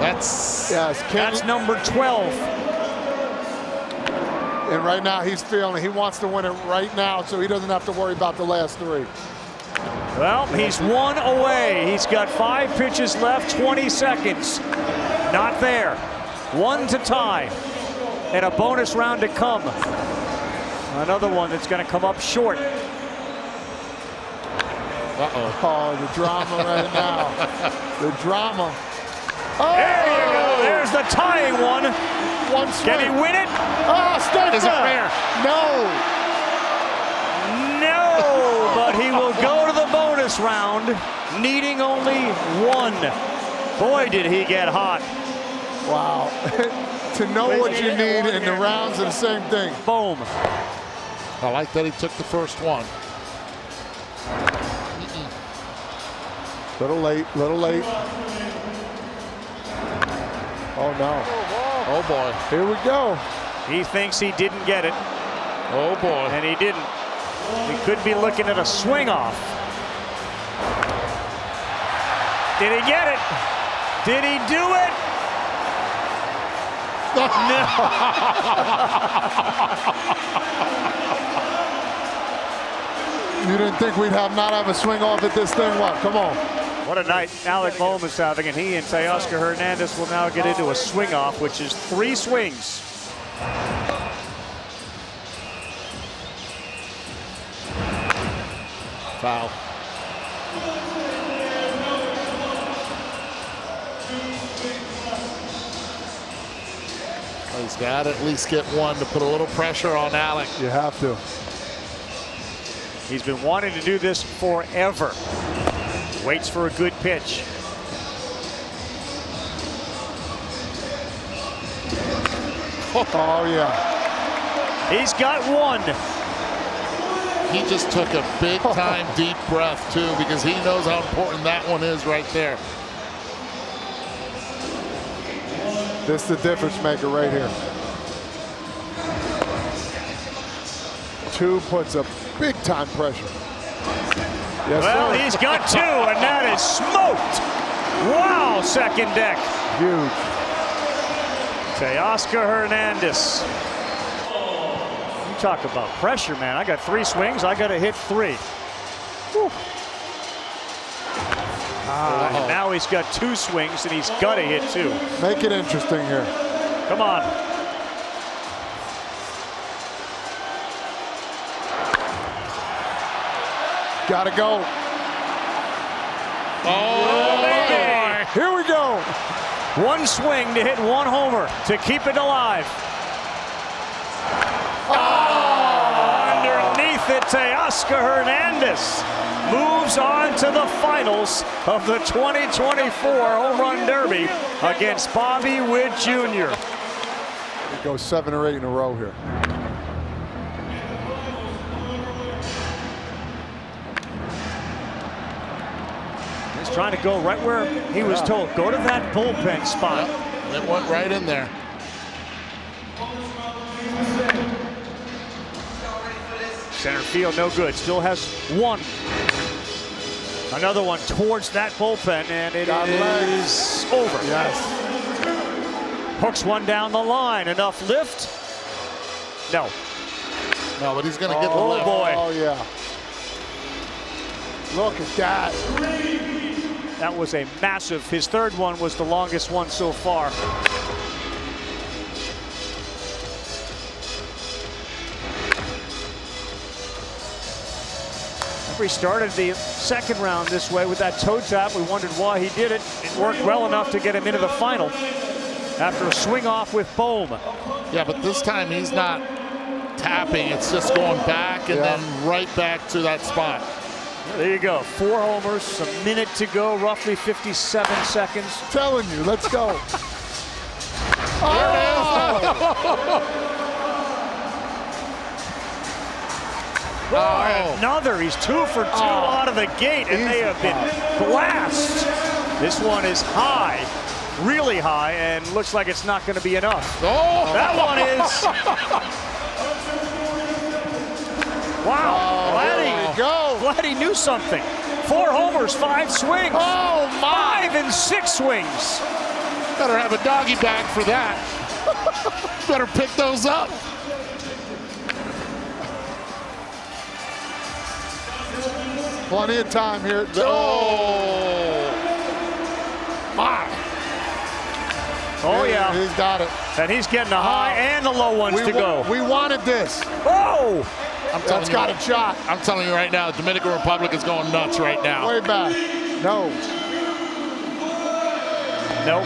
That's number 12. And right now he's feeling he wants to win it right now so he doesn't have to worry about the last 3. Well, he's 1 away. He's got 5 pitches left, 20 seconds. Not there. 1 to tie. And a bonus round to come. Another one that's going to come up short. Oh, the drama right now. The drama. Oh! There you go. There's the tying one. One swing. Can he win it? Oh, start Is it fair? No. No, but he will go to the bonus round, needing only one. Boy, did he get hot. Wow. To know what you need in the rounds are the same thing. Boom. I like that he took the first one. Little late, little late. Oh, no. Oh, boy. Here we go. He thinks he didn't get it, Oh, boy. and he didn't. He could be looking at a swing off. Did he get it? Did he do it? No. You didn't think we'd not have a swing off at this thing? What? Come on. What a night Alec Bohm is having, and he and Teoscar Hernandez will now get into a swing off, which is 3 swings. Foul. He's got to at least get one to put a little pressure on Alec. You have to. He's been wanting to do this forever. Waits for a good pitch. Oh, yeah. He's got one. He just took a big time deep breath too, because he knows how important that one is right there. This is the difference maker right here. 2 puts a big time pressure. Yes, Well, sir. he's got 2, and that is smoked. Wow, second deck. Huge. Teoscar Hernandez. You talk about pressure, man. I got 3 swings. I got to hit 3. Whew. And now he's got 2 swings, and he's got to hit 2. Make it interesting here. Come on. Gotta go. Oh, Baby. Here we go. 1 swing to hit 1 homer to keep it alive. Underneath it, Teoscar Hernandez moves on to the finals of the 2024 Home Run Derby against Bobby Witt Jr. We go 7 or 8 in a row here. He's trying to go right where he was told. Go to that bullpen spot. It went right in there. Center field, no good. Still has 1. Another one towards that bullpen, and it is over. Yes. Hooks one down the line. Enough lift? No. No, but he's going to get the Oh, lift. boy. Oh, yeah. Look at that. That was a massive. His 3rd one was the longest one so far. We started the 2nd round this way with that toe tap. We wondered why he did it. It worked well enough to get him into the final after a swing off with Bohm. Yeah, but this time he's not tapping. It's just going back and then right back to that spot. There you go. 4 homers, a minute to go, roughly 57 seconds. Telling you, let's go. Another. He's 2 for 2 out of the gate, and they have been blast. This one is high, really high, and looks like it's not going to be enough. Oh, That one is. Wow. Glad he knew something. 4 homers, 5 swings. Oh, my. 5 and 6 swings. Better have a doggy bag for that. Better pick those up. Plenty of time here. Oh, my. Oh, yeah. He's got it. And he's getting the high and the low ones to go. We wanted this. Oh! That's got a shot. I'm telling you right now, the Dominican Republic is going nuts right now. Way back. No. Nope.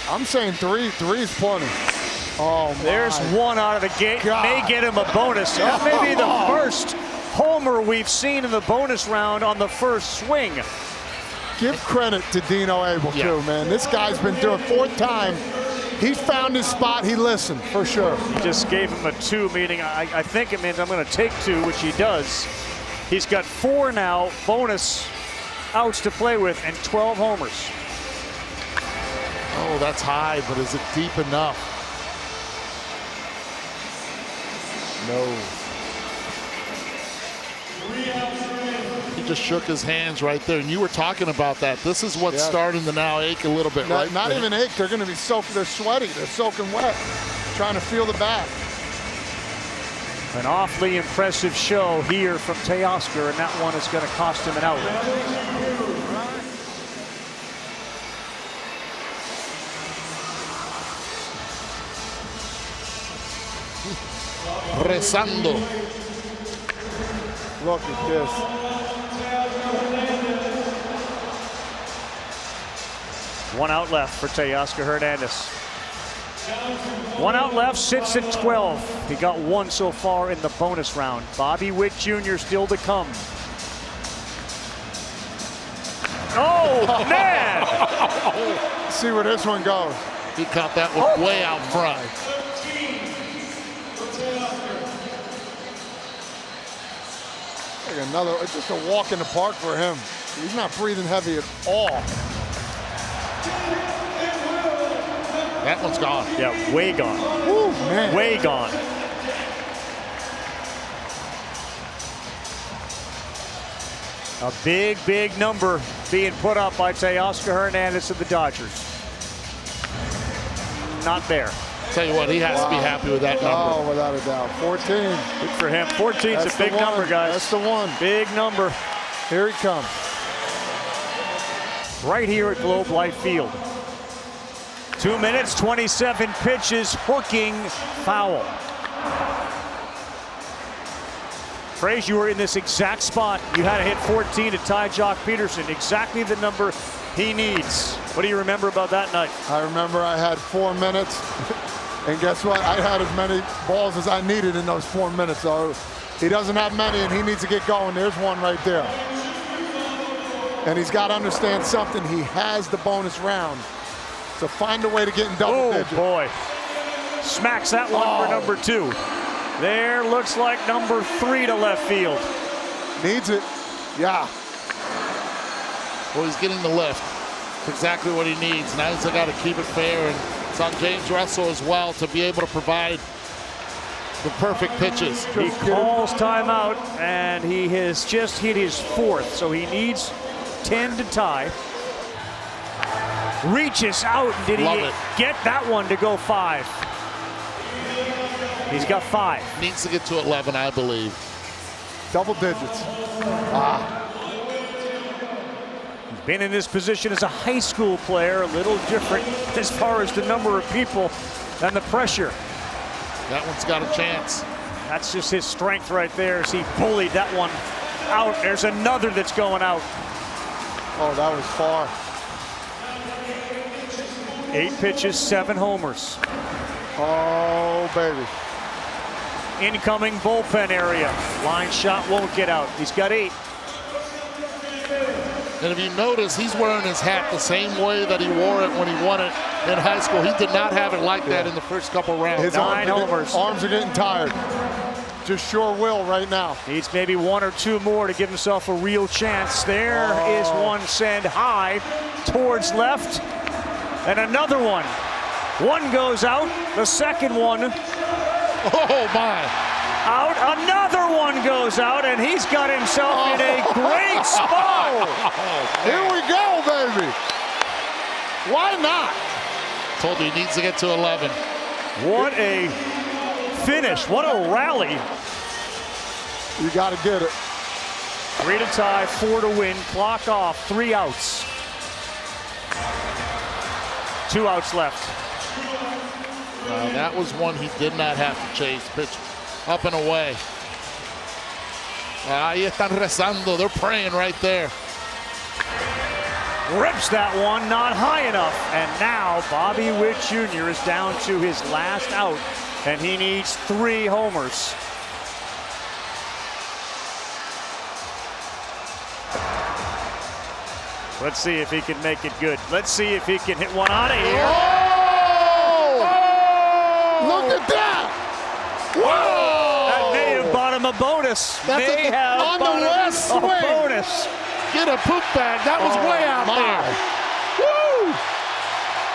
I'm saying three's plenty. Oh, my. There's one out of the gate. God. May get him a bonus. That may be the first homer we've seen in the bonus round on the first swing. Give credit to Dino Abel, too, man. This guy's been doing fourth time. He found his spot. He listened, for sure. He just gave him a 2, meaning I think it means I'm going to take 2, which he does. He's got 4 now, bonus outs to play with, and 12 homers. Oh, that's high, but is it deep enough? No. He just shook his hands right there, and you were talking about that. This is what's starting to now ache a little bit, right? Not even ache. They're going to be soaked. They're sweaty. They're soaking wet, trying to feel the bat. An awfully impressive show here from Teoscar, and that one is going to cost him an out. Rezando. Look at this. One out left for Teoscar Hernandez. One out left, sits at 12. He got 1 so far in the bonus round. Bobby Witt Jr. still to come. Oh, man! See where this one goes. He caught that one way out front. Like another, it's just a walk in the park for him. He's not breathing heavy at all. That one's gone. Yeah, way gone. Woo, man. Way gone. A big, big number being put up by Teoscar Hernandez of the Dodgers. Not there. Tell you what, he has to be happy with that number. Oh, without a doubt. 14. Good for him. 14's That's a big the one. number, guys. That's the one. Big number. Here he comes. Right here at Globe Life Field. 2 minutes, 27 pitches, hooking foul. Frazier, you were in this exact spot. You had to hit 14 to tie Jock Peterson. Exactly the number he needs. What do you remember about that night? I remember I had 4 minutes. And guess what? I had as many balls as I needed in those 4 minutes. So he doesn't have many, and he needs to get going. There's one right there. And he's got to understand something. He has the bonus round. So find a way to get in double digits. Oh, boy. Smacks that one for number 2. There looks like number 3 to left field. Needs it. Yeah. Well, he's getting the lift. It's exactly what he needs. Now he's got to keep it fair, and it's on James Russell as well to be able to provide the perfect pitches. He calls timeout, and he has just hit his 4th, so he needs 10 to tie. Reaches out, and did he get that one to go 5? He's got 5. Needs to get to 11, I believe. Double digits. He's been in this position as a high school player, a little different as far as the number of people and the pressure. That one's got a chance. That's just his strength right there as he bullied that one out. There's another that's going out. Oh, that was far. 8 pitches, 7 homers. Oh, baby. Incoming bullpen area. Line shot won't get out. He's got 8. And if you notice, he's wearing his hat the same way that he wore it when he won it in high school. He did not have it like that in the first couple rounds. His 9 homers. Arms are getting tired. Just sure will right now. Needs maybe 1 or 2 more to give himself a real chance. There is one send high towards left. And another one. One goes out. The second one. Oh, my. Out. Another one goes out, and he's got himself in a great spot. Here we go, baby. Why not? Told you he needs to get to 11. What a finish. What a rally. You got to get it. 3 to tie, 4 to win. Clock off. 3 outs. 2 outs left. That was one he did not have to chase. Pitch up and away. Ahí están rezando. They're praying right there. Rips that one, not high enough. And now Bobby Witt Jr. is down to his last out, and he needs 3 homers. Let's see if he can make it good. Let's see if he can hit one out of here. Oh! Look at that! Whoa! That may have bought him a bonus. That's may have on the bought him last a swing. bonus. Get a poop bag. That was way out there. Woo!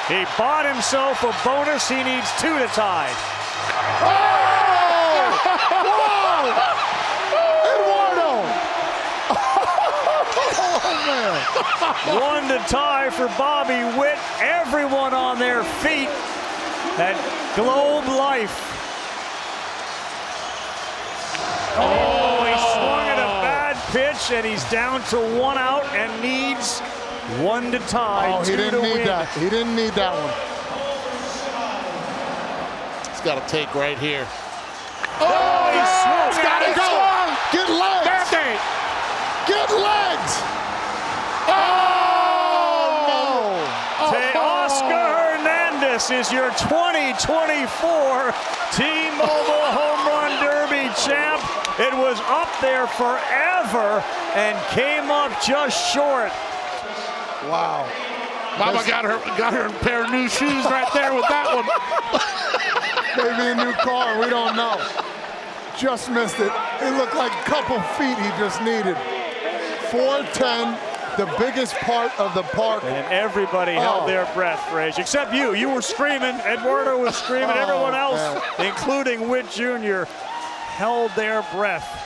He bought himself a bonus. He needs 2 to tie. Oh! Whoa! Eduardo! Oh, man. 1 to tie for Bobby Witt. Everyone on their feet at Globe Life. Oh, he swung at a bad pitch, and he's down to 1 out and needs 1 to tie. Oh, he 2 didn't to need win. that. He didn't need that one. He's got to take right here. Oh, he swung. It's got to go. Get legs. Get legs. Oh, no. Teoscar Hernandez is your 2024 T-Mobile Home Run Derby champ. It was up there forever and came up just short. Wow. Mama got her a pair of new shoes right there with that one. Maybe a new car. We don't know. Just missed it. It looked like a couple feet he just needed. 410. The biggest part of the park. And everybody held their breath, Rage, except you. You were screaming. Eduardo was screaming. Everyone else, man, including Witt Jr., held their breath.